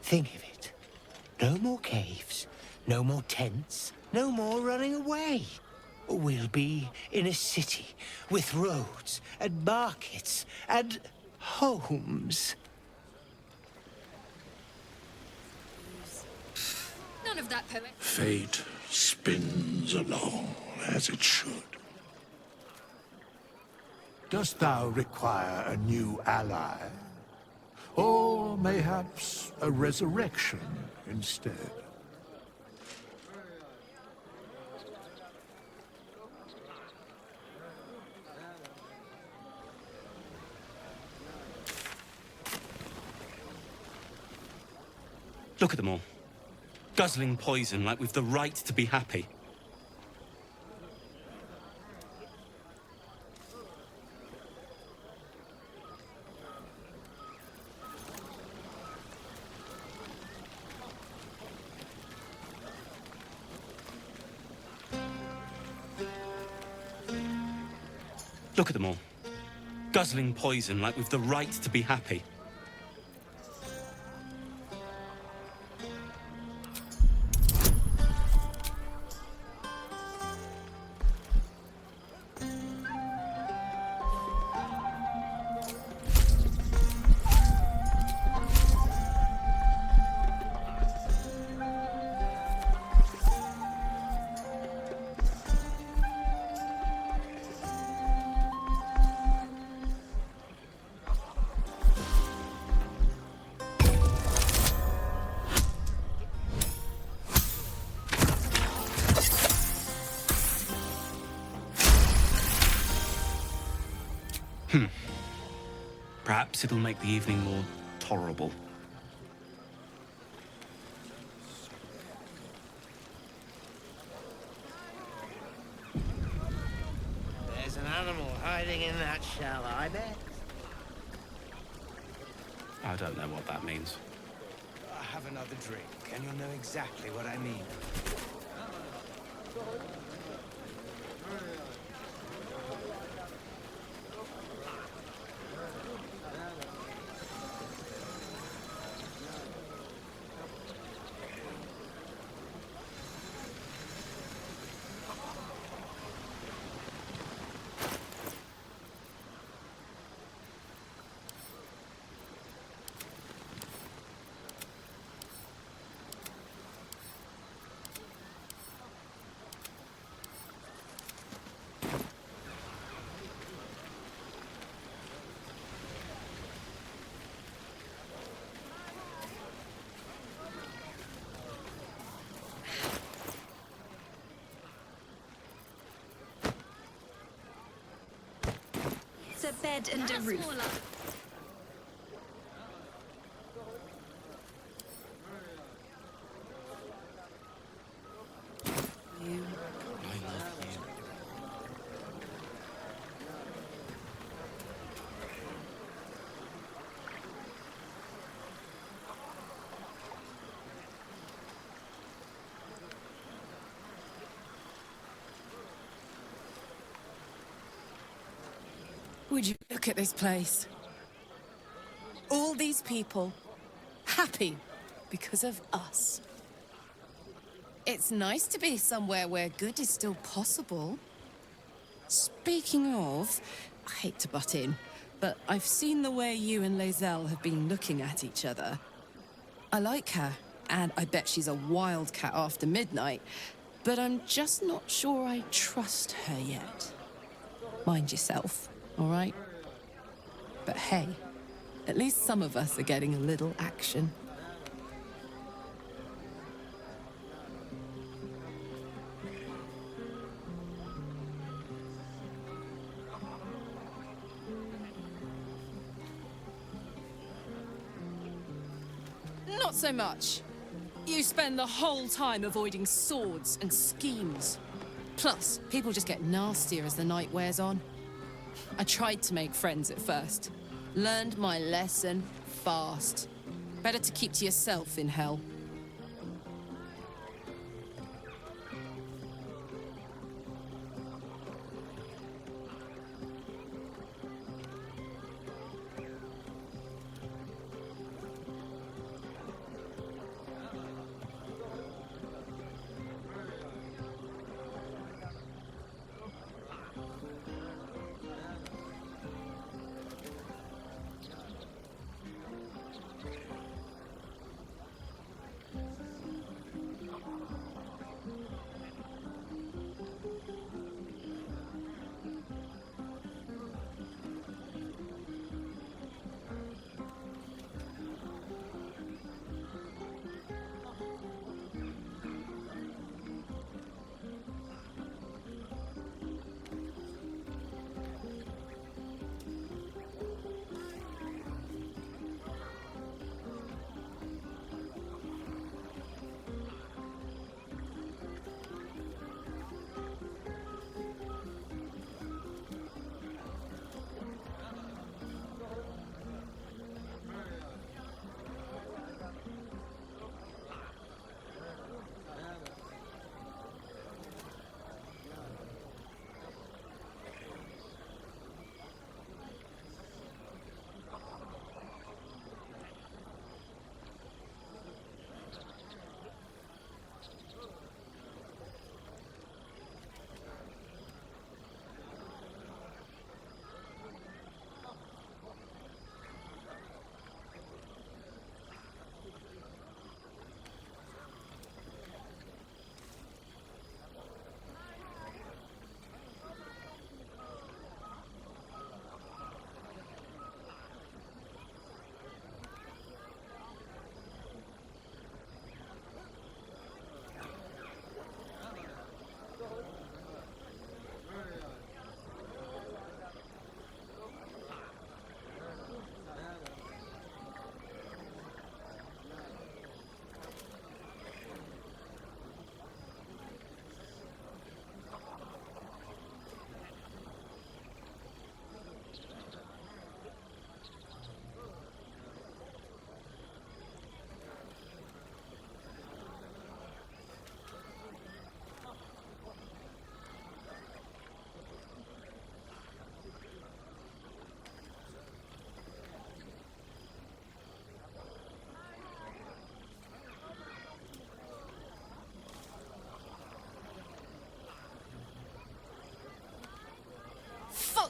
Think of it. No more caves, no more tents, no more running away. We'll be in a city with roads and markets and homes. None of that poet. Fate spins along as it should. Dost thou require a new ally? Or mayhaps a resurrection instead? Look at them all. Guzzling poison like we've the right to be happy. Look at them all. Guzzling poison like we've the right to be happy. Perhaps it'll make the evening more tolerable. There's an animal hiding in that shell, I bet. I don't know what that means. Have another drink, and you'll know exactly what I mean. It's a bed and a roof. You. I love you. Would you look at this place? All these people happy because of us. It's nice to be somewhere where good is still possible. Speaking of, I hate to butt in, but I've seen the way you and Lae'zel have been looking at each other. I like her, and I bet she's a wildcat after midnight, but I'm just not sure I trust her yet. Mind yourself, all right? But hey, at least some of us are getting a little action. Not so much. You spend the whole time avoiding swords and schemes. Plus, people just get nastier as the night wears on. I tried to make friends at first. Learned my lesson fast. Better to keep to yourself in hell.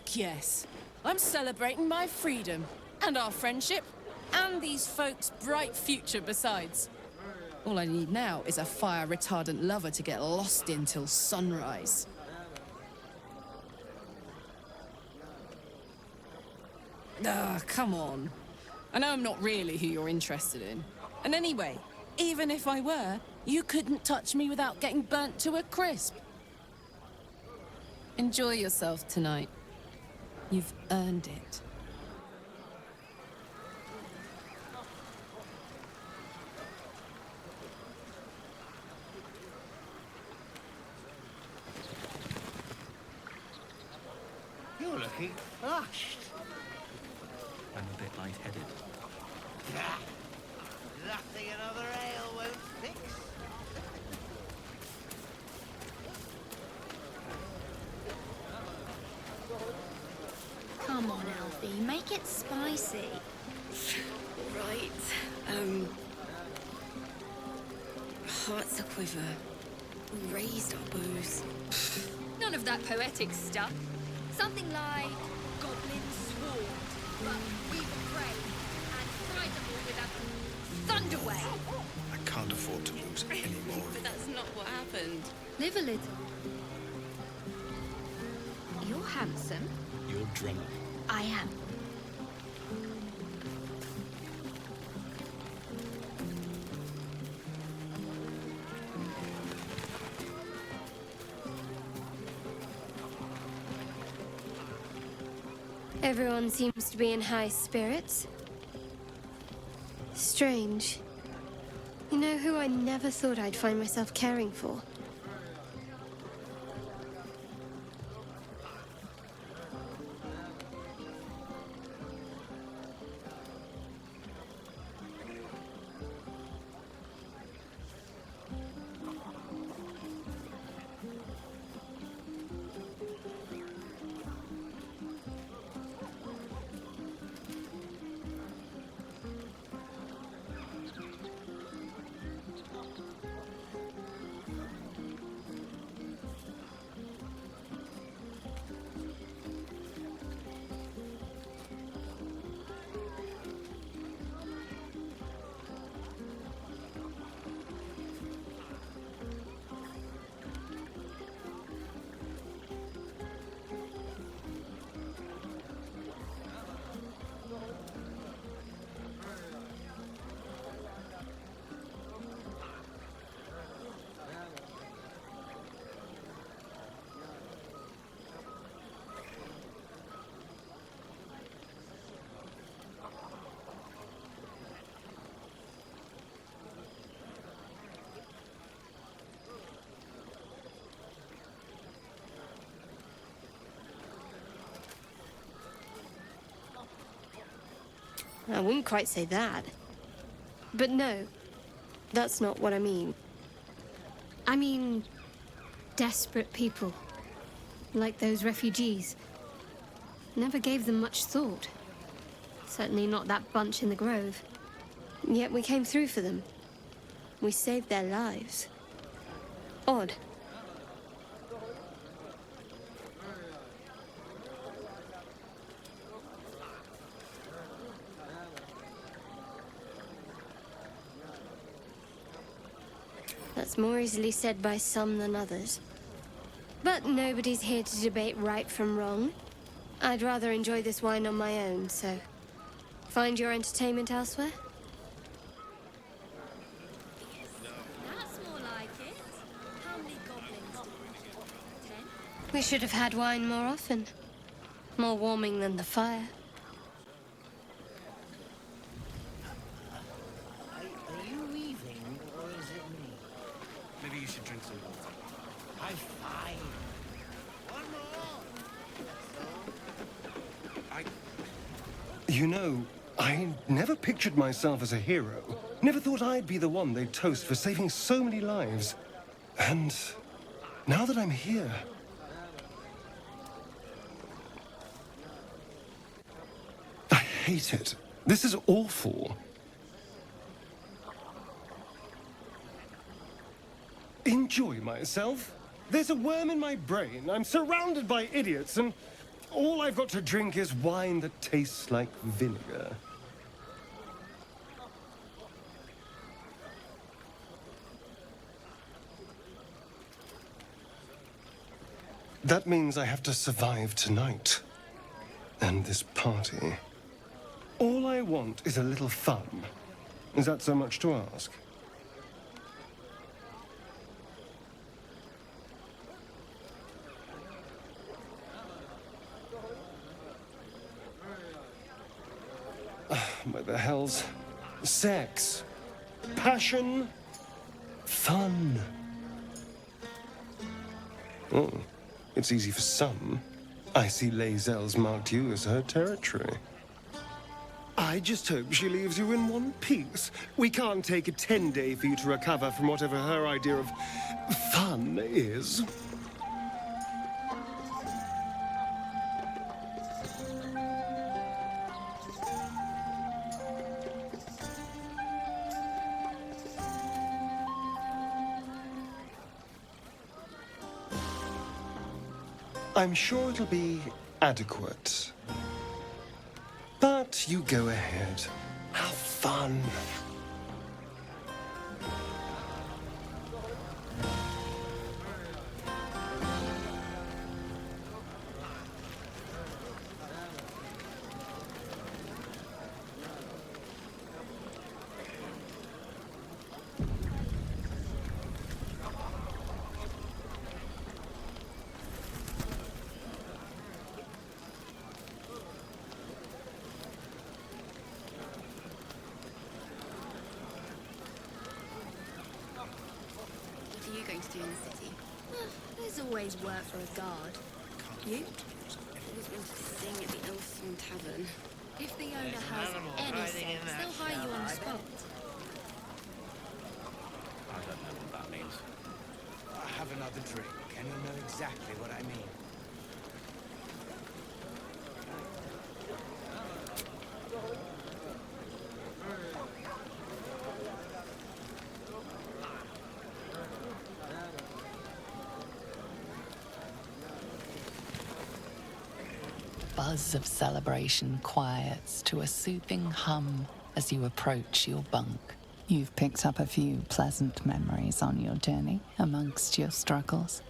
Fuck yes. I'm celebrating my freedom, and our friendship, and these folks' bright future besides. All I need now is a fire-retardant lover to get lost in till sunrise. Ah, come on. I know I'm not really who you're interested in. And anyway, even if I were, you couldn't touch me without getting burnt to a crisp. Enjoy yourself tonight. You've earned it. You're looking flushed. I'm a bit lightheaded. Nothing another ale won't fix. Come on, Alfie, make it spicy. Right. Hearts a quiver. Raised our bows. None of that poetic stuff. Something like goblins swarmed, but we were brave and fried them all with a thunderwave. I can't afford to lose any more. But that's not what happened. Live a little. You're handsome. You're drunk. I am. Everyone seems to be in high spirits. Strange. You know who I never thought I'd find myself caring for? I wouldn't quite say that. But no, that's not what I mean. I mean, desperate people. Like those refugees. Never gave them much thought. Certainly not that bunch in the grove. Yet we came through for them. We saved their lives. Odd. That's more easily said by some than others. But nobody's here to debate right from wrong. I'd rather enjoy this wine on my own, so find your entertainment elsewhere. That's more like it. How many goblins do we get? 10? We should have had wine more often. More warming than the fire. Are you leaving, or is it me? Maybe you should drink some water. I'm fine. One more. You know, I never pictured myself as a hero. Never thought I'd be the one they'd toast for saving so many lives. And now that I'm here... I hate it. This is awful. Enjoy myself? There's a worm in my brain. I'm surrounded by idiots, and All I've got to drink is wine that tastes like vinegar. That means I have to survive tonight. And this party. All I want is a little fun. Is that so much to ask? By the hells. Sex. Passion. Fun. Oh, it's easy for some. I see Lae'zel's marked you as her territory. I just hope she leaves you in one piece. We can't take a 10-day for you to recover from whatever her idea of fun is. I'm sure it'll be adequate. But you go ahead. Have fun. What are you going to do in the city? There's always work for a guard. You? I've always wanted to sing at the Elf Song Tavern. If the owner has any sense, they'll hire you on the spot. I don't know what that means. Have another drink, and you'll know exactly what I mean. Buzz of celebration quiets to a soothing hum as you approach your bunk. You've picked up a few pleasant memories on your journey amongst your struggles.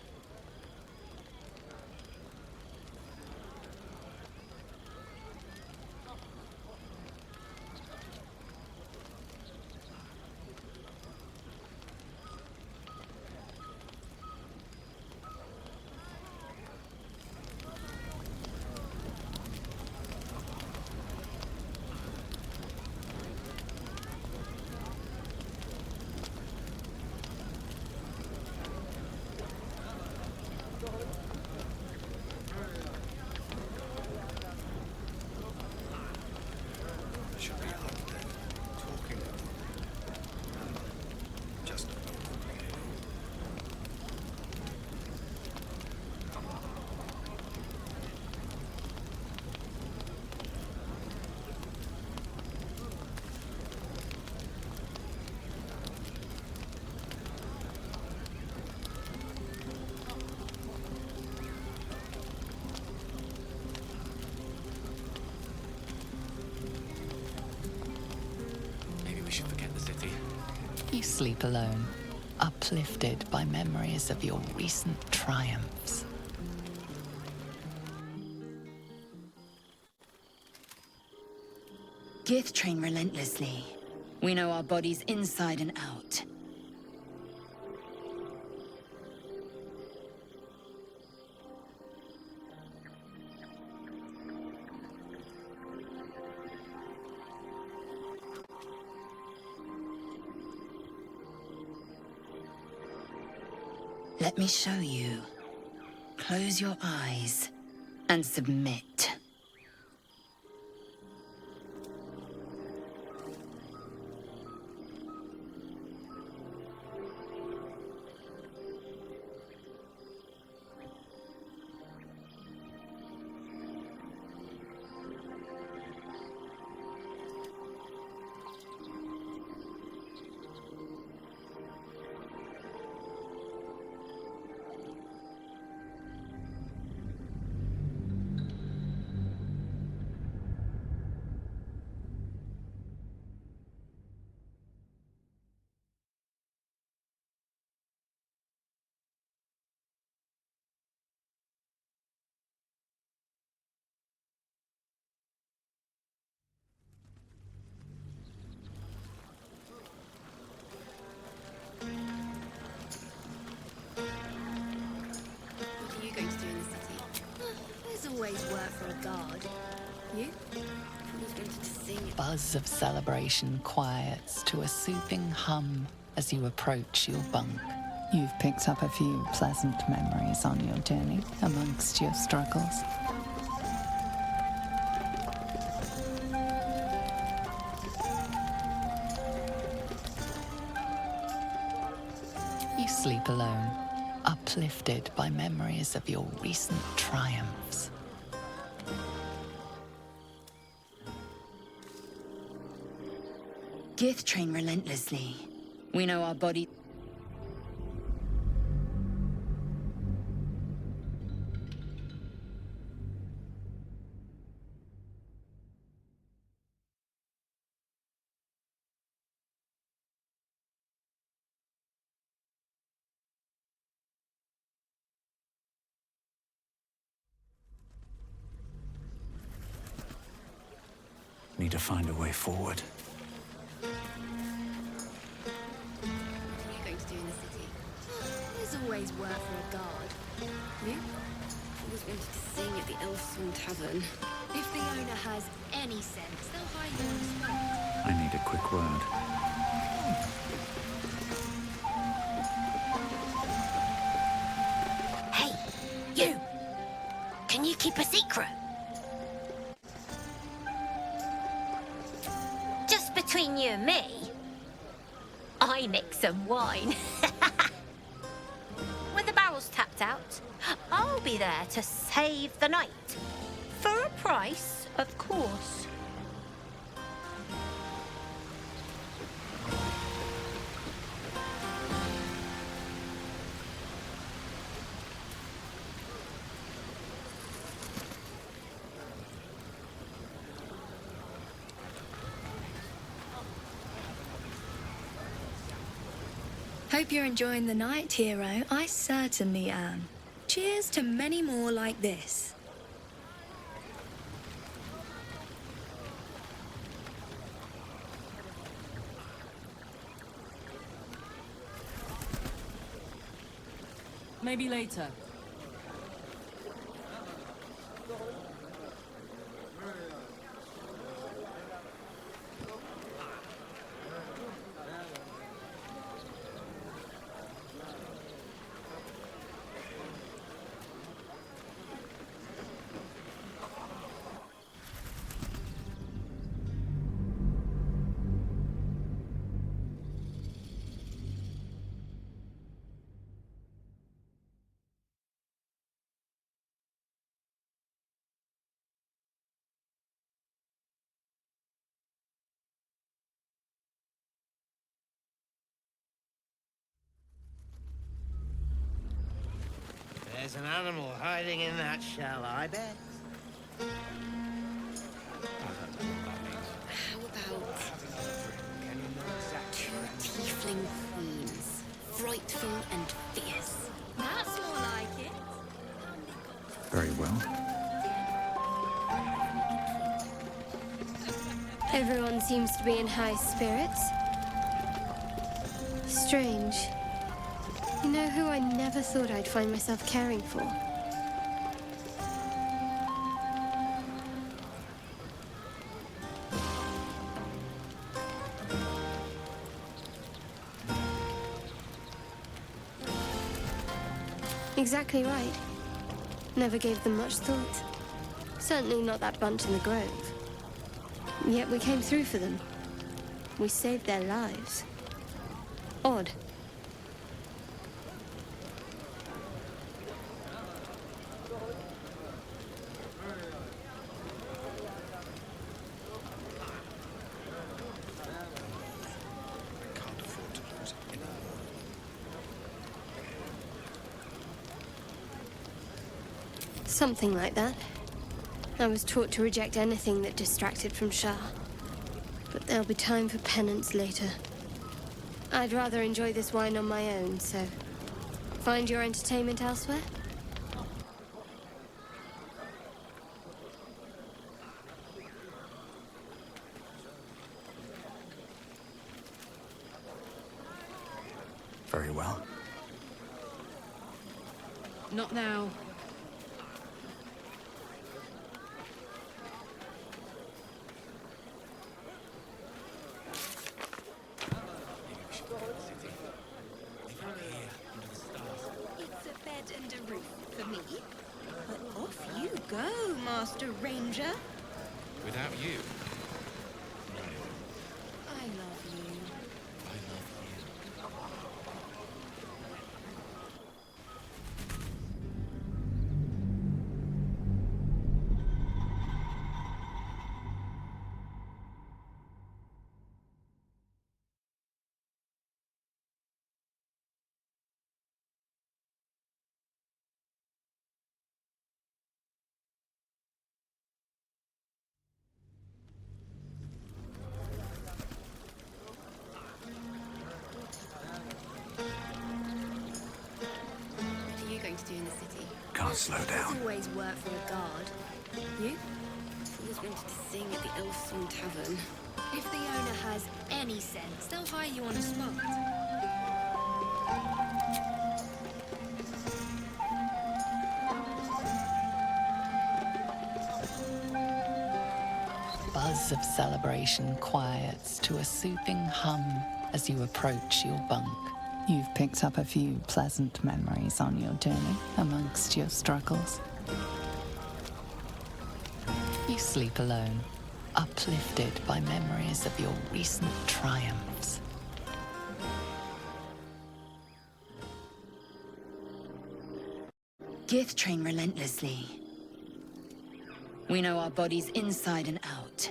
You sleep alone, uplifted by memories of your recent triumphs. Gith train relentlessly. We know our bodies inside and out. Let me show you. Close your eyes and submit. always work for a guard. You? Who's going to sing? Buzz of celebration quiets to a soothing hum as you approach your bunk. You've picked up a few pleasant memories on your journey amongst your struggles. You sleep alone, uplifted by memories of your recent triumphs. Gith train relentlessly. We know our body... Need to find a way forward. What are you going to do in the city? There's always work for a guard. You? Who's going to sing at the Elfsong Tavern? If the owner has any sense, they'll hire you on the spot. I need a quick word. Hey, you! Can you keep a secret? Just between you and me, I nicked some wine. When the barrel's tapped out, I'll be there to save the night. For a price, of course. Hope you're enjoying the night, hero. I certainly am. Cheers to many more like this. Maybe later. There's an animal hiding in that shell, I bet. How about two tiefling queens, frightful and fierce? That's more like it. Very well. Everyone seems to be in high spirits. Strange. You know who I never thought I'd find myself caring for? Exactly right. Never gave them much thought. Certainly not that bunch in the grove. Yet we came through for them. We saved their lives. Odd. Something like that. I was taught to reject anything that distracted from Shah. But there'll be time for penance later. I'd rather enjoy this wine on my own, so... find your entertainment elsewhere? Very well. Not now. go, Master Ranger. Without you, I love you. I love you. What are you going to do in the city? Can't slow down. There's always work for a guard. You? I always wanted to sing at the Elf Song Tavern. If the owner has any sense, they'll hire you on the spot. Buzz of celebration quiets to a soothing hum as you approach your bunk. You've picked up a few pleasant memories on your journey amongst your struggles. You sleep alone, uplifted by memories of your recent triumphs. Gith train relentlessly. We know our bodies inside and out.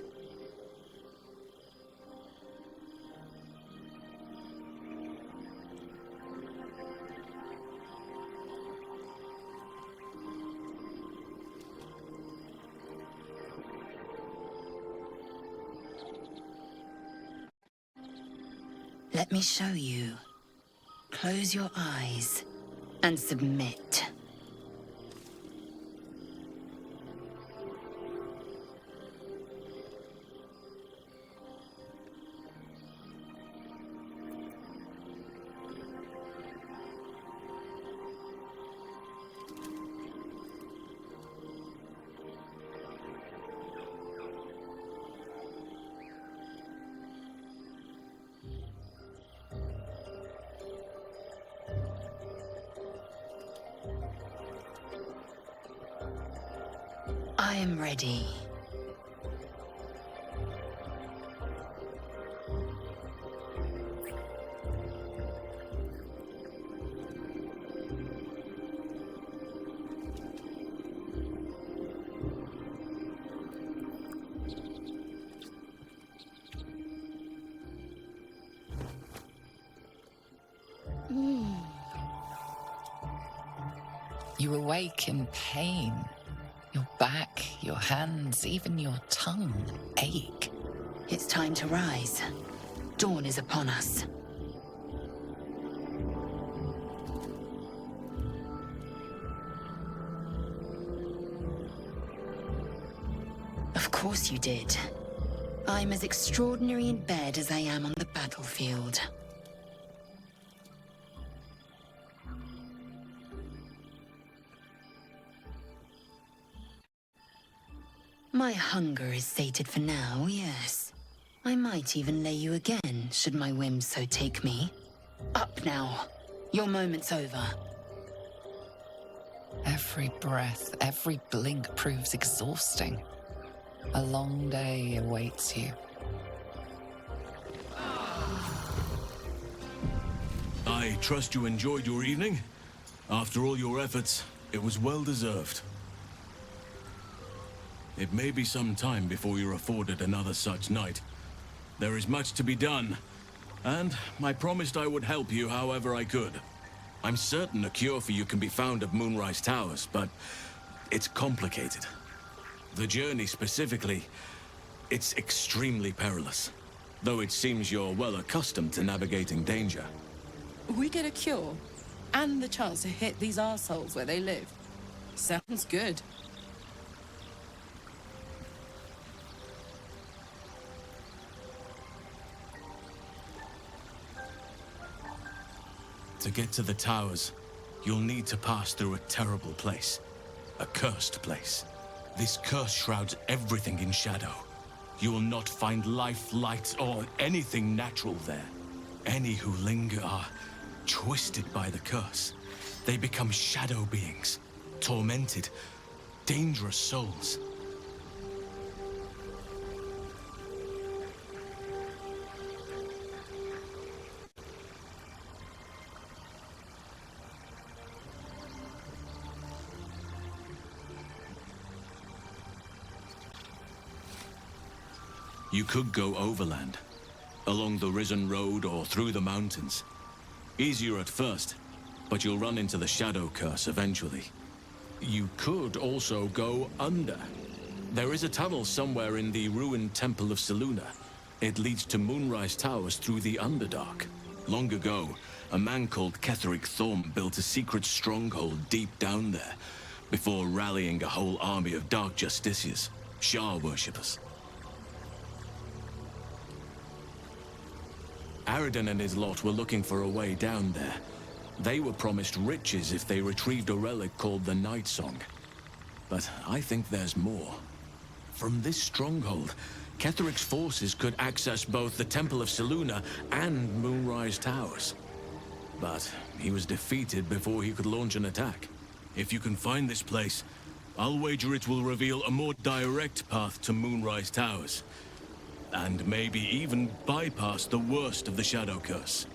Let me show you. Close your eyes and submit. I am ready. You awake in pain. Your back, your hands, even your tongue ache. It's time to rise. Dawn is upon us. Of course you did. I'm as extraordinary in bed as I am on the battlefield. My hunger is sated for now, yes. I might even lay you again, should my whims so take me. Up now. Your moment's over. Every breath, every blink proves exhausting. A long day awaits you. I trust you enjoyed your evening. After all your efforts, it was well deserved. It may be some time before you're afforded another such night. There is much to be done, and I promised I would help you however I could. I'm certain a cure for you can be found at Moonrise Towers, but it's complicated. The journey specifically, it's extremely perilous, though it seems you're well accustomed to navigating danger. We get a cure, and the chance to hit these arseholes where they live. Sounds good. To get to the towers, you'll need to pass through a terrible place. A cursed place. This curse shrouds everything in shadow. You will not find life, light, or anything natural there. Any who linger are twisted by the curse. They become shadow beings, tormented, dangerous souls. You could go overland, along the Risen Road or through the mountains. Easier at first, but you'll run into the Shadow Curse eventually. You could also go under. There is a tunnel somewhere in the ruined Temple of Selûne. It leads to Moonrise Towers through the Underdark. Long ago, a man called Ketheric Thorm built a secret stronghold deep down there, before rallying a whole army of Dark Justiciars, Shah worshippers. Aradin and his lot were looking for a way down there. They were promised riches if they retrieved a relic called the Night Song. But I think there's more. From this stronghold, Ketheric's forces could access both the Temple of Selûne and Moonrise Towers. But he was defeated before he could launch an attack. If you can find this place, I'll wager it will reveal a more direct path to Moonrise Towers. And maybe even bypass the worst of the Shadow Curse.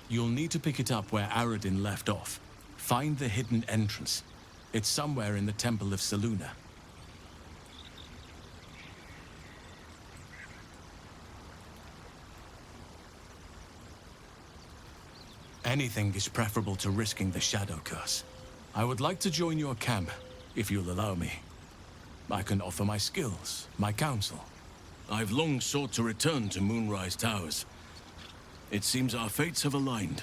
You'll need to pick it up where Aradin left off. Find the hidden entrance. It's somewhere in the Temple of Selûne. Anything is preferable to risking the Shadow Curse. I would like to join your camp, if you'll allow me. I can offer my skills, my counsel. I've long sought to return to Moonrise Towers. It seems our fates have aligned.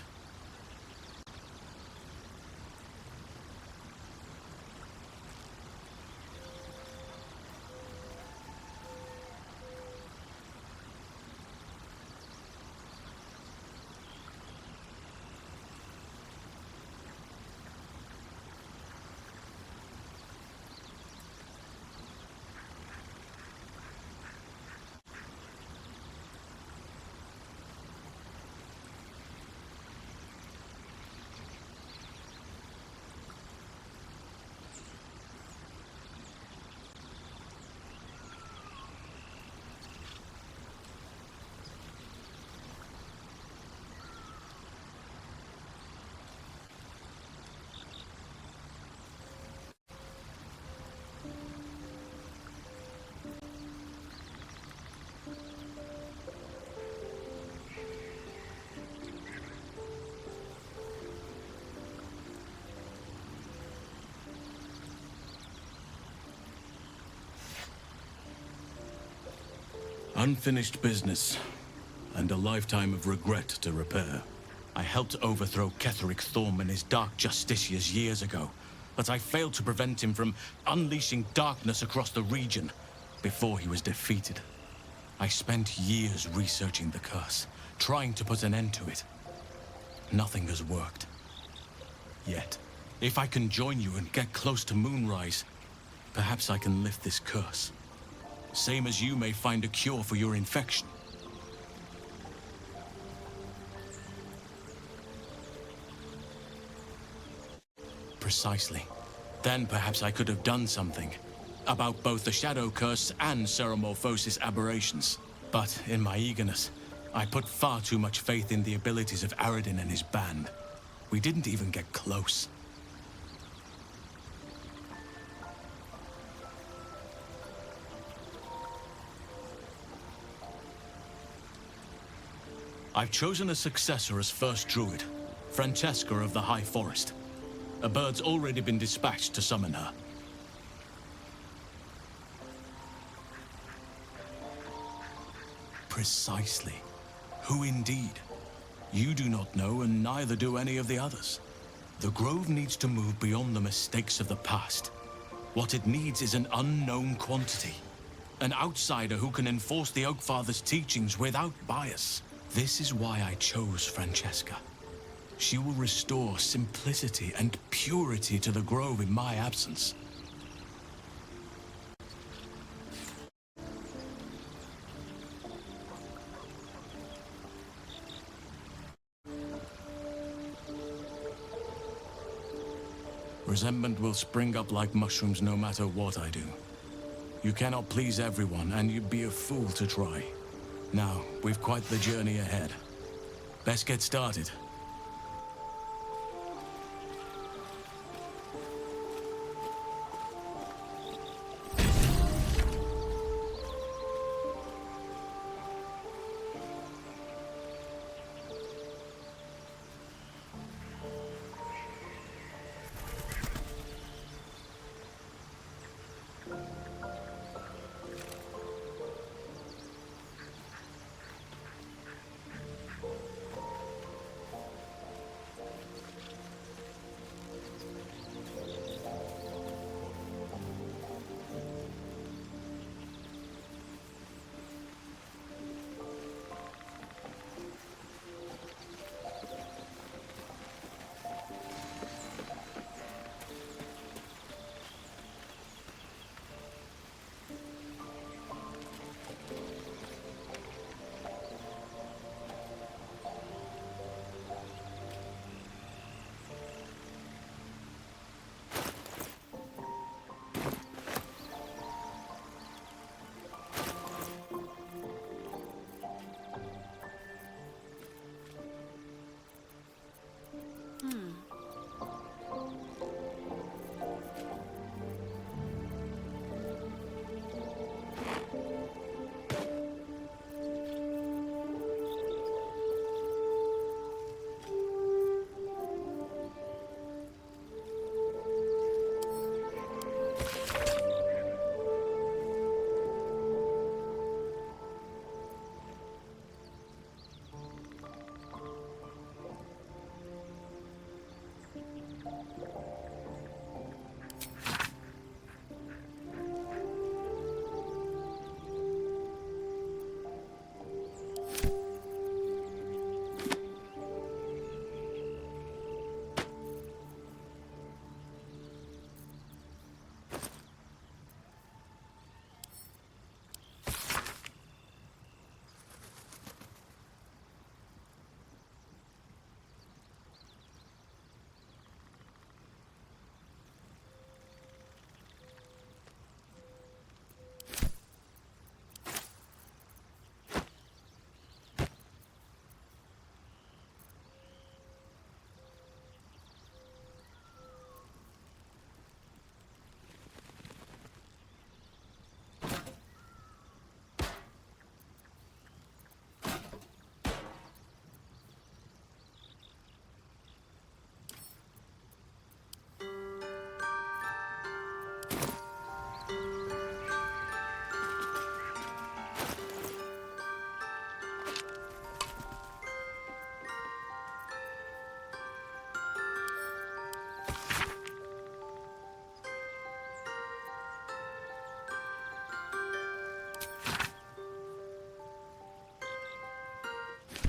Unfinished business, and a lifetime of regret to repair. I helped overthrow Ketheric Thorm and his Dark Justiciars years ago, but I failed to prevent him from unleashing darkness across the region before he was defeated. I spent years researching the curse, trying to put an end to it. Nothing has worked. Yet, if I can join you and get close to Moonrise, perhaps I can lift this curse. Same as you may find a cure for your infection. Precisely. Then perhaps I could have done something about both the Shadow Curse and Ceremorphosis aberrations. But in my eagerness, I put far too much faith in the abilities of Aradin and his band. We didn't even get close. I've chosen a successor as first druid, Francesca of the High Forest. A bird's already been dispatched to summon her. Precisely. Who indeed? You do not know, and neither do any of the others. The Grove needs to move beyond the mistakes of the past. What it needs is an unknown quantity. An outsider who can enforce the Oakfather's teachings without bias. This is why I chose Francesca. She will restore simplicity and purity to the grove in my absence. Resentment will spring up like mushrooms no matter what I do. You cannot please everyone, and you'd be a fool to try. Now, we've quite the journey ahead. Best get started.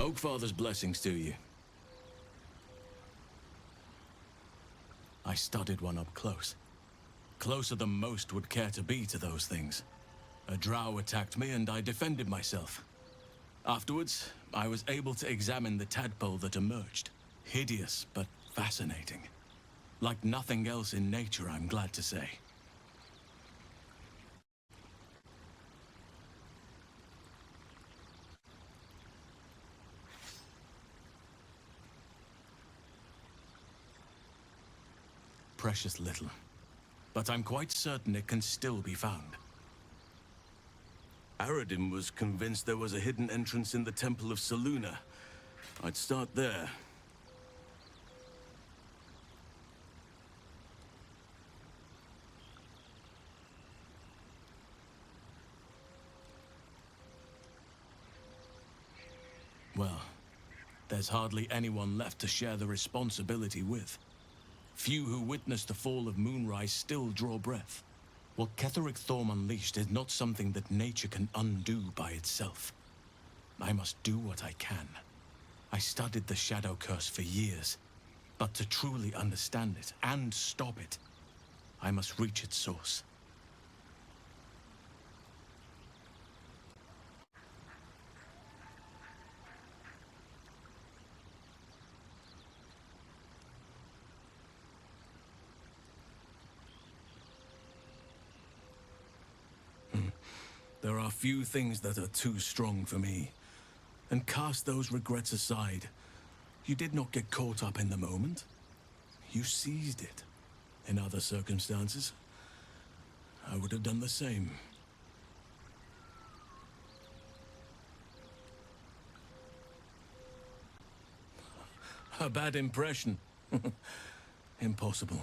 Oakfather's blessings to you. I studied one up close. Closer than most would care to be to those things. A drow attacked me and I defended myself. Afterwards, I was able to examine the tadpole that emerged. Hideous, but fascinating. Like nothing else in nature, I'm glad to say. Precious little. But I'm quite certain it can still be found. Aradin was convinced there was a hidden entrance in the Temple of Selûne. I'd start there. Well, there's hardly anyone left to share the responsibility with. Few who witnessed the fall of Moonrise still draw breath. What Ketheric Thorm unleashed is not something that nature can undo by itself. I must do what I can. I studied the Shadow Curse for years, but to truly understand it and stop it, I must reach its source. There are few things that are too strong for me. And cast those regrets aside. You did not get caught up in the moment. You seized it. In other circumstances, I would have done the same. A bad impression. Impossible.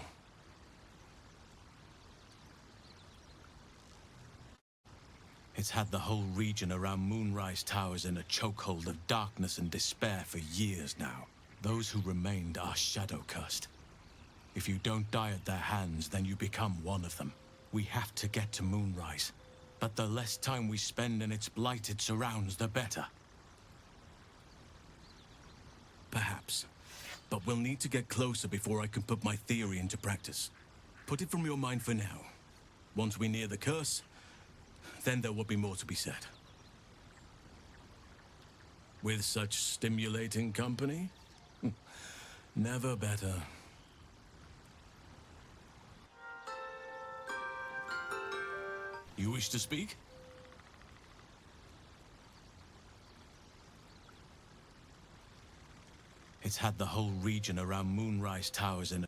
It's had the whole region around Moonrise Towers in a chokehold of darkness and despair for years now. Those who remained are shadow-cursed. If you don't die at their hands, then you become one of them. We have to get to Moonrise. But the less time we spend in its blighted surrounds, the better. Perhaps. But we'll need to get closer before I can put my theory into practice. Put it from your mind for now. Once we near the curse, then there will be more to be said. With such stimulating company? Never better. You wish to speak? It's had the whole region around Moonrise Towers in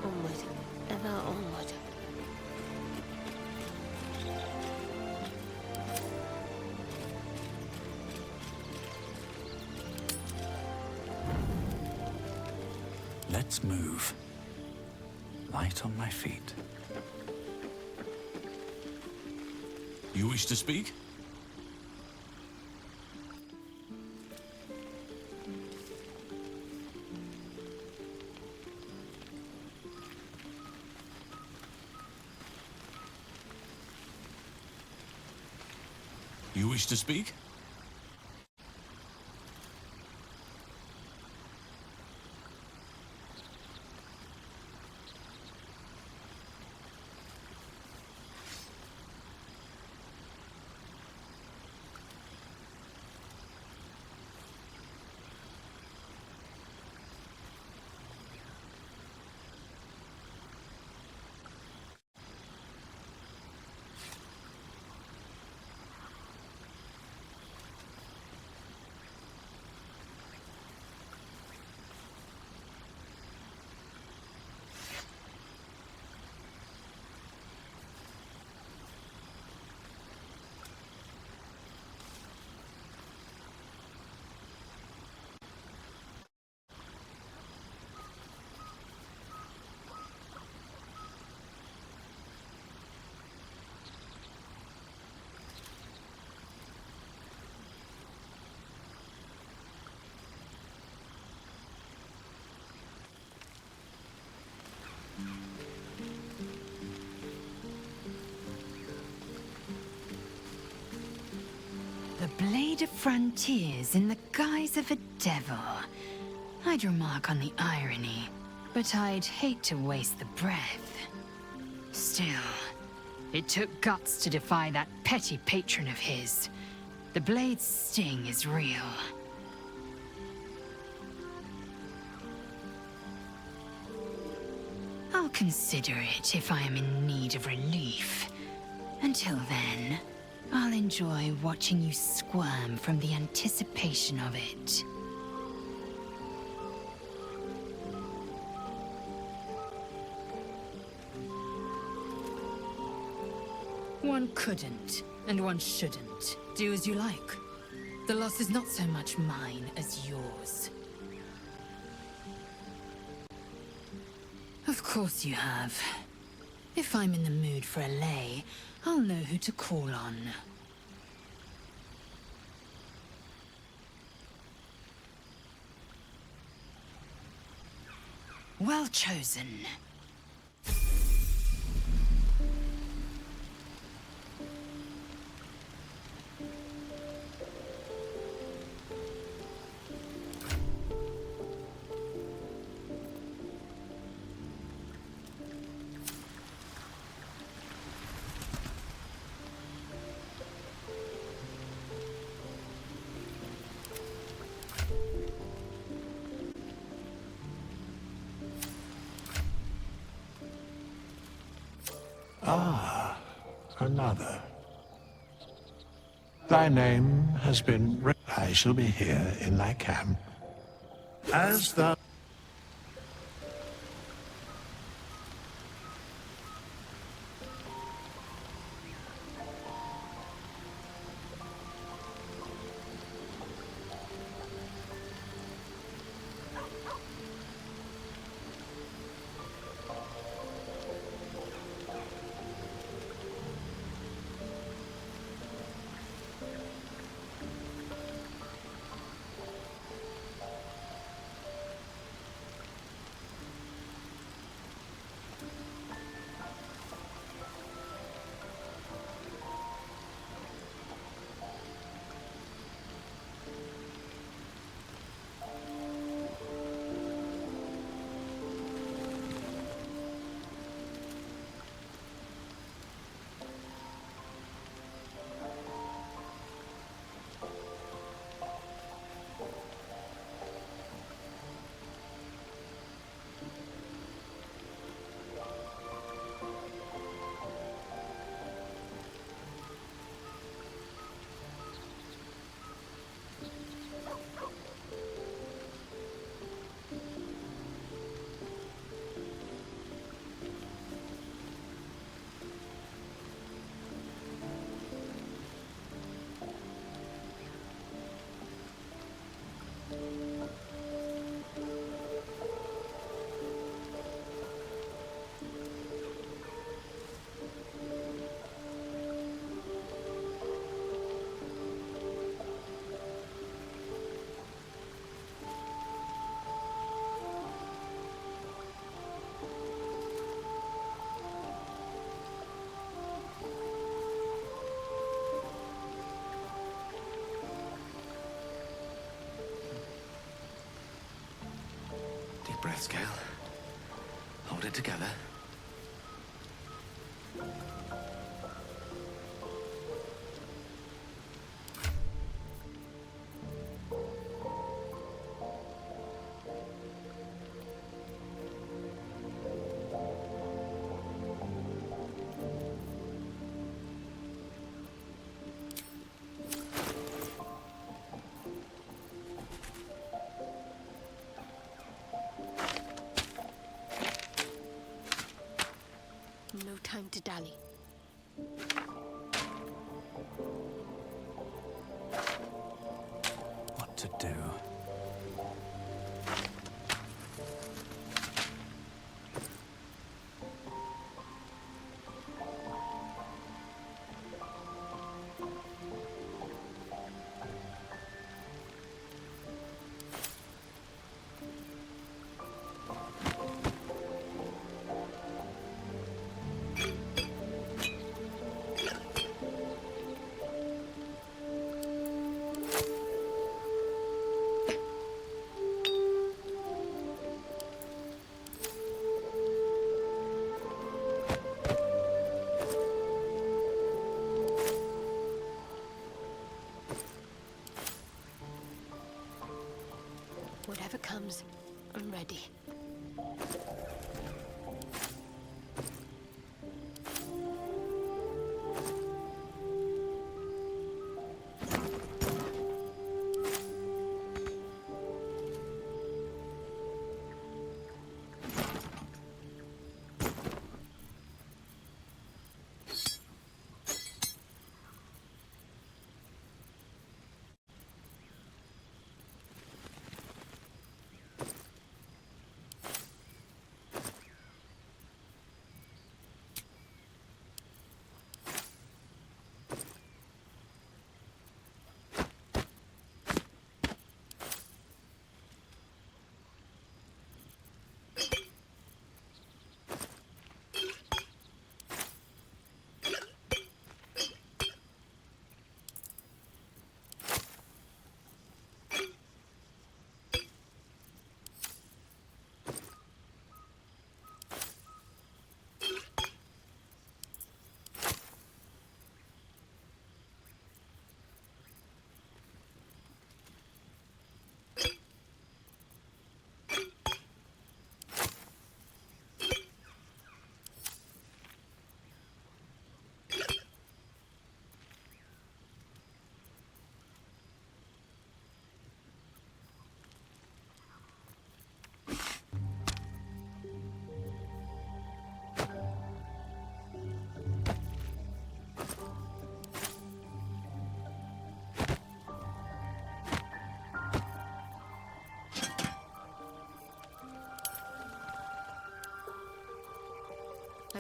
Onward, ever onward. Let's move. Light on my feet. You wish to speak? You wish to speak? The Blade of Frontiers in the guise of a devil. I'd remark on the irony, but I'd hate to waste the breath. Still, it took guts to defy that petty patron of his. The Blade's sting is real. I'll consider it if I am in need of relief. Until then, I'll enjoy watching you squirm from the anticipation of it. One couldn't, and one shouldn't. Do as you like. The loss is not so much mine as yours. Of course you have. If I'm in the mood for a lay, I'll know who to call on. Well chosen. Ah, another. Thy name has been I shall be here in thy camp. As thou... Deep breaths, Gale. Hold it together. No time to dally. What to do? Whatever comes, I'm ready.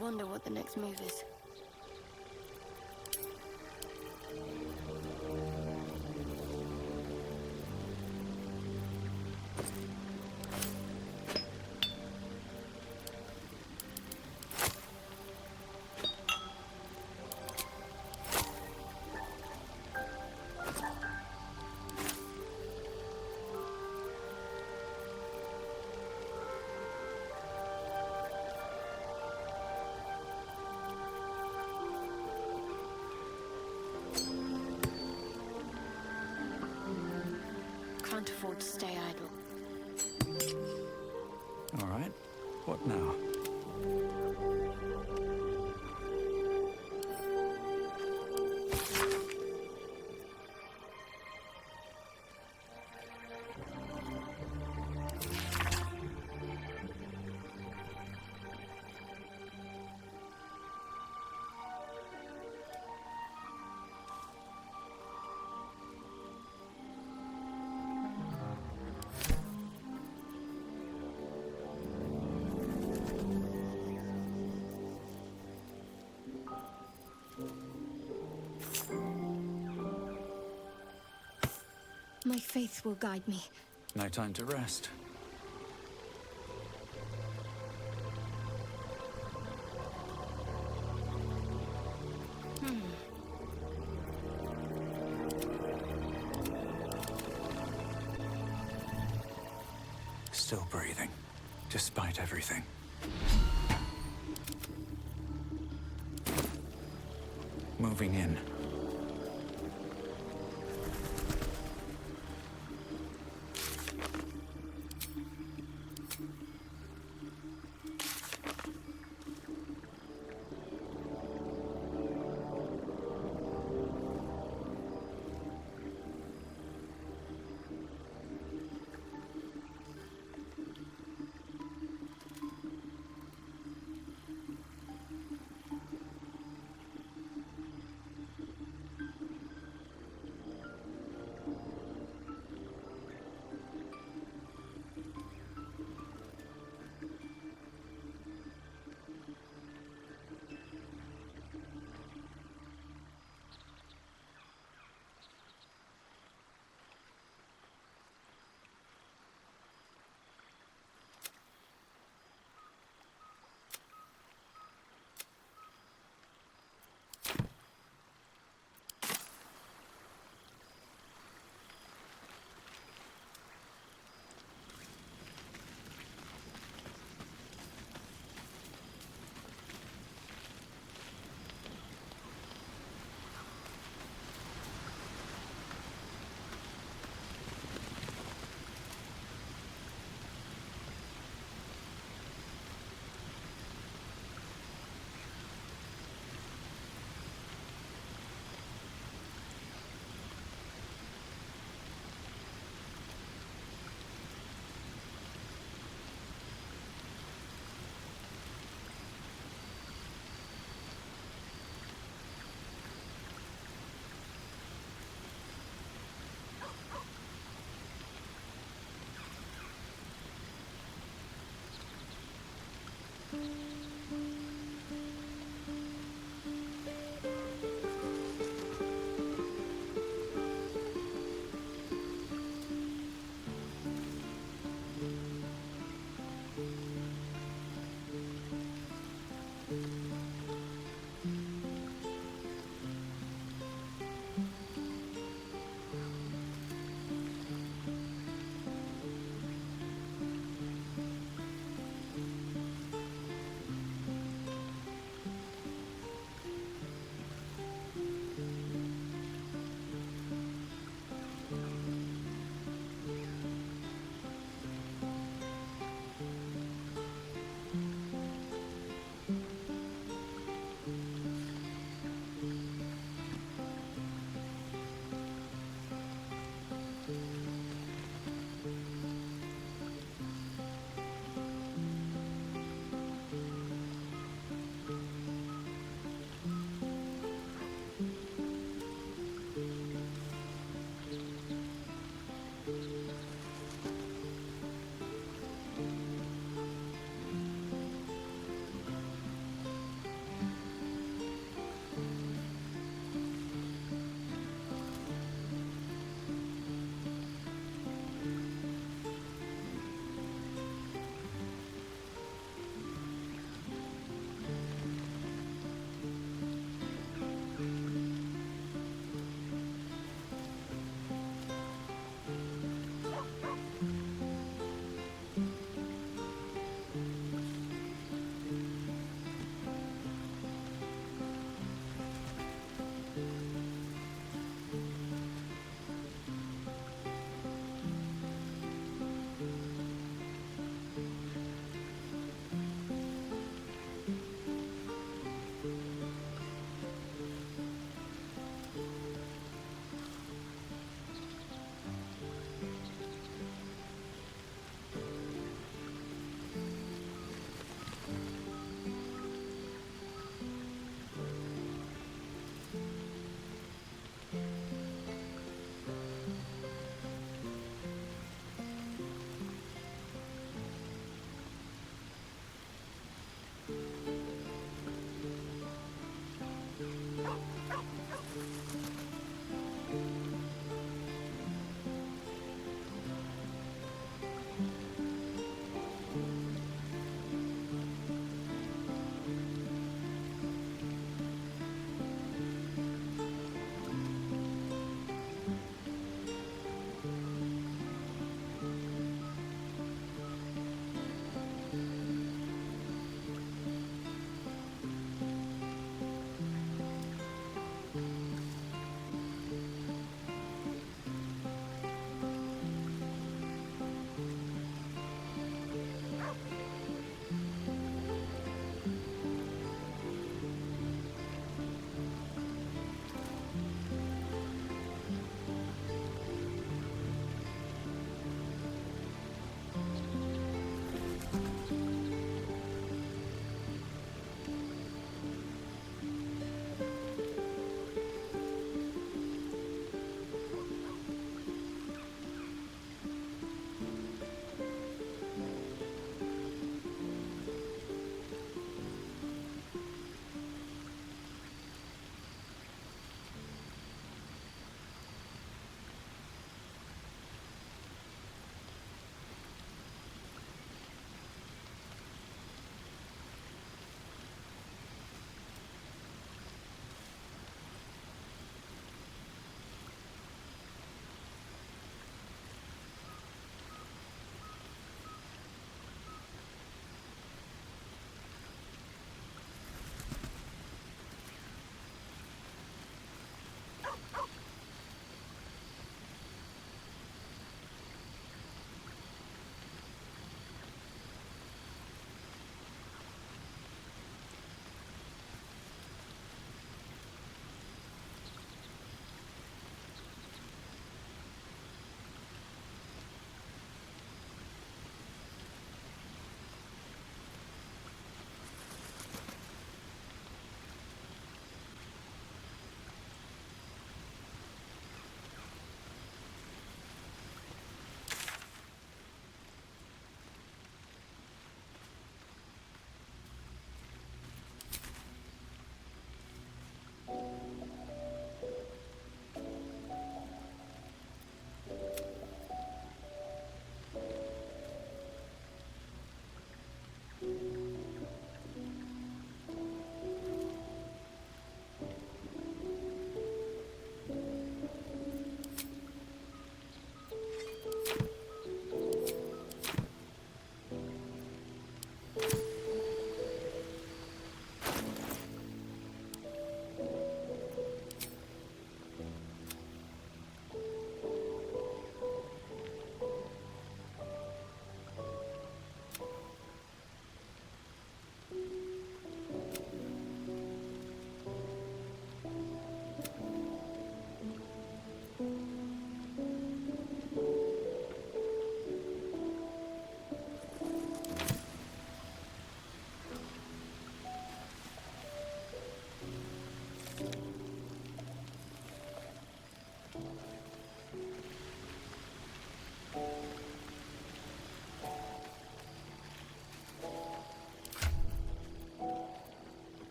wonder what the next move is. Can't afford to stay idle. All right. What now? My faith will guide me. No time to rest. Still breathing, despite everything. Moving in.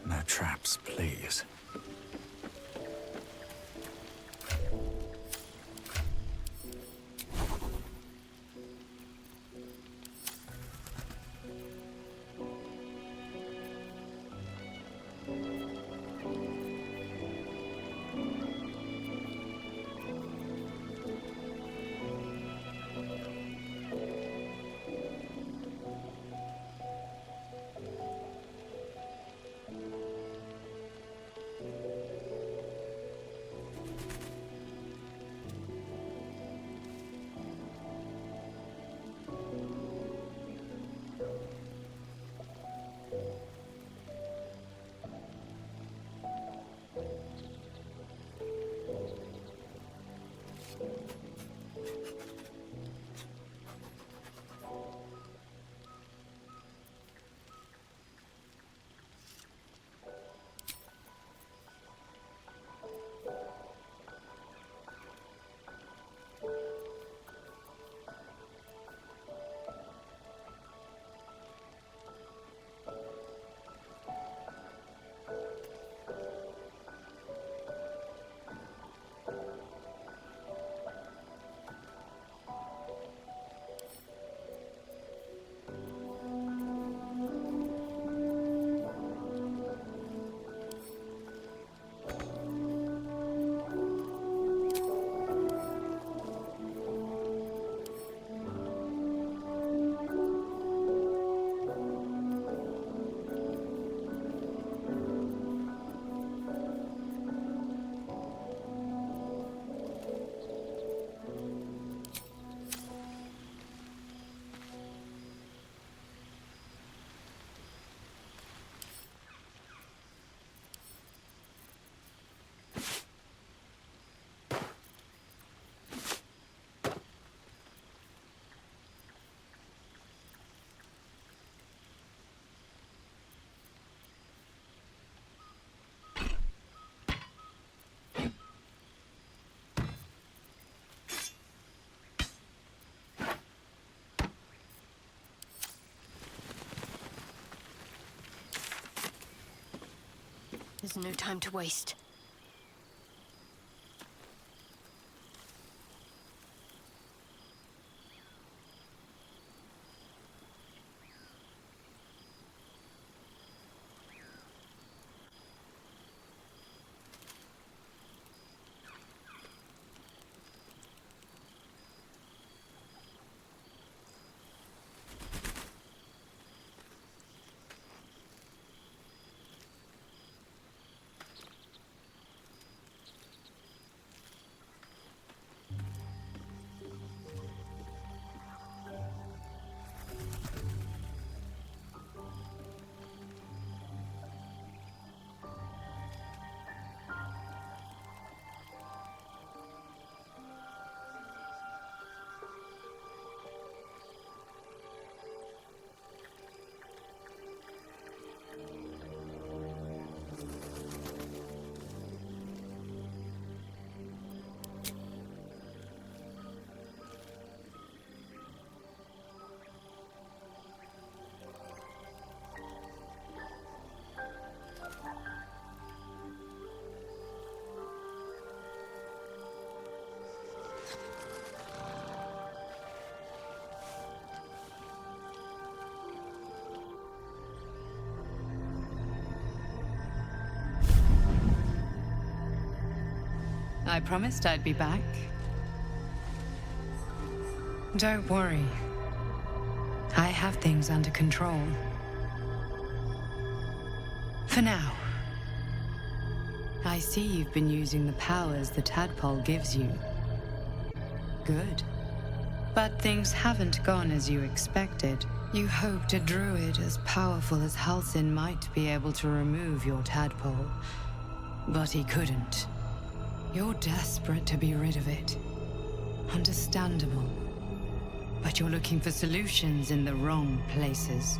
No traps, please. There's no time to waste. I promised I'd be back. Don't worry. I have things under control. For now. I see you've been using the powers the tadpole gives you. Good. But things haven't gone as you expected. You hoped a druid as powerful as Halsin might be able to remove your tadpole. But he couldn't. You're desperate to be rid of it. Understandable. But you're looking for solutions in the wrong places.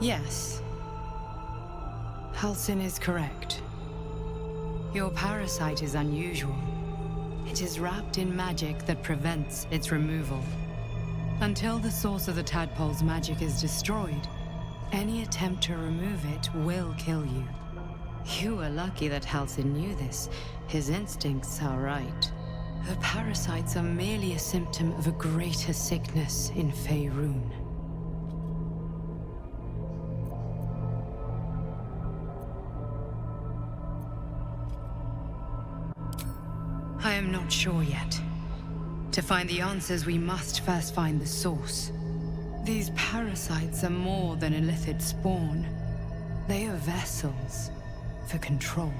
Yes. Halsin is correct. Your parasite is unusual. It is wrapped in magic that prevents its removal. Until the source of the tadpole's magic is destroyed, any attempt to remove it will kill you. You were lucky that Halsin knew this. His instincts are right. The parasites are merely a symptom of a greater sickness in Faerun. I am not sure yet. To find the answers, we must first find the source. These parasites are more than illithid spawn. They are vessels for control.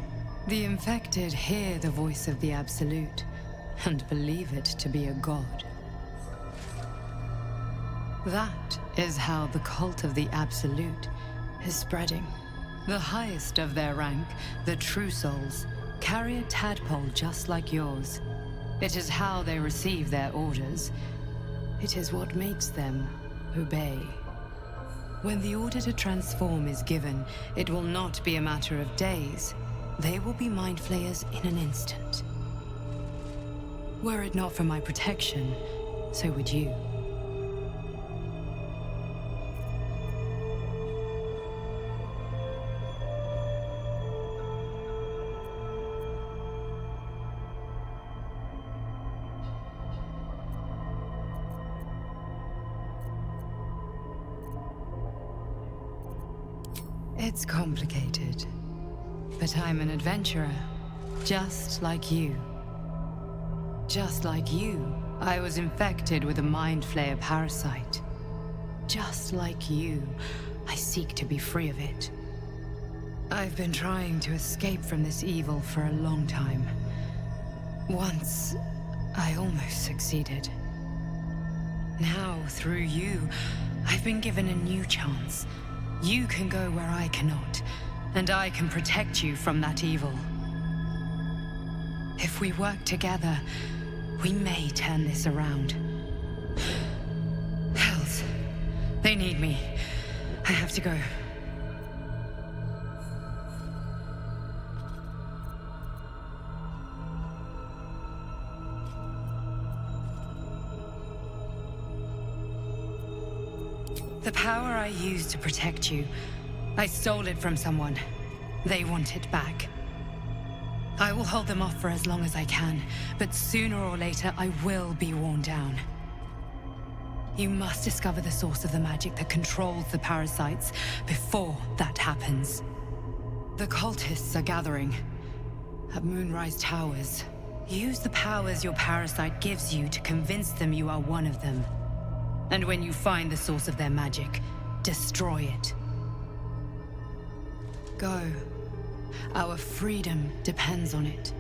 The infected hear the voice of the Absolute and believe it to be a god. That is how the cult of the Absolute is spreading. The highest of their rank, the True Souls, carry a tadpole just like yours. It is how they receive their orders. It is what makes them obey. When the order to transform is given, it will not be a matter of days. They will be mind flayers in an instant. Were it not for my protection, so would you. It's complicated, but I'm an adventurer, just like you. Just like you, I was infected with a Mind Flayer parasite. Just like you, I seek to be free of it. I've been trying to escape from this evil for a long time. Once, I almost succeeded. Now, through you, I've been given a new chance. You can go where I cannot, and I can protect you from that evil. If we work together, we may turn this around. Hells, they need me. I have to go. The power I used to protect you, I stole it from someone. They want it back. I will hold them off for as long as I can, but sooner or later I will be worn down. You must discover the source of the magic that controls the parasites before that happens. The cultists are gathering at Moonrise Towers. Use the powers your parasite gives you to convince them you are one of them. And when you find the source of their magic, destroy it. Go. Our freedom depends on it.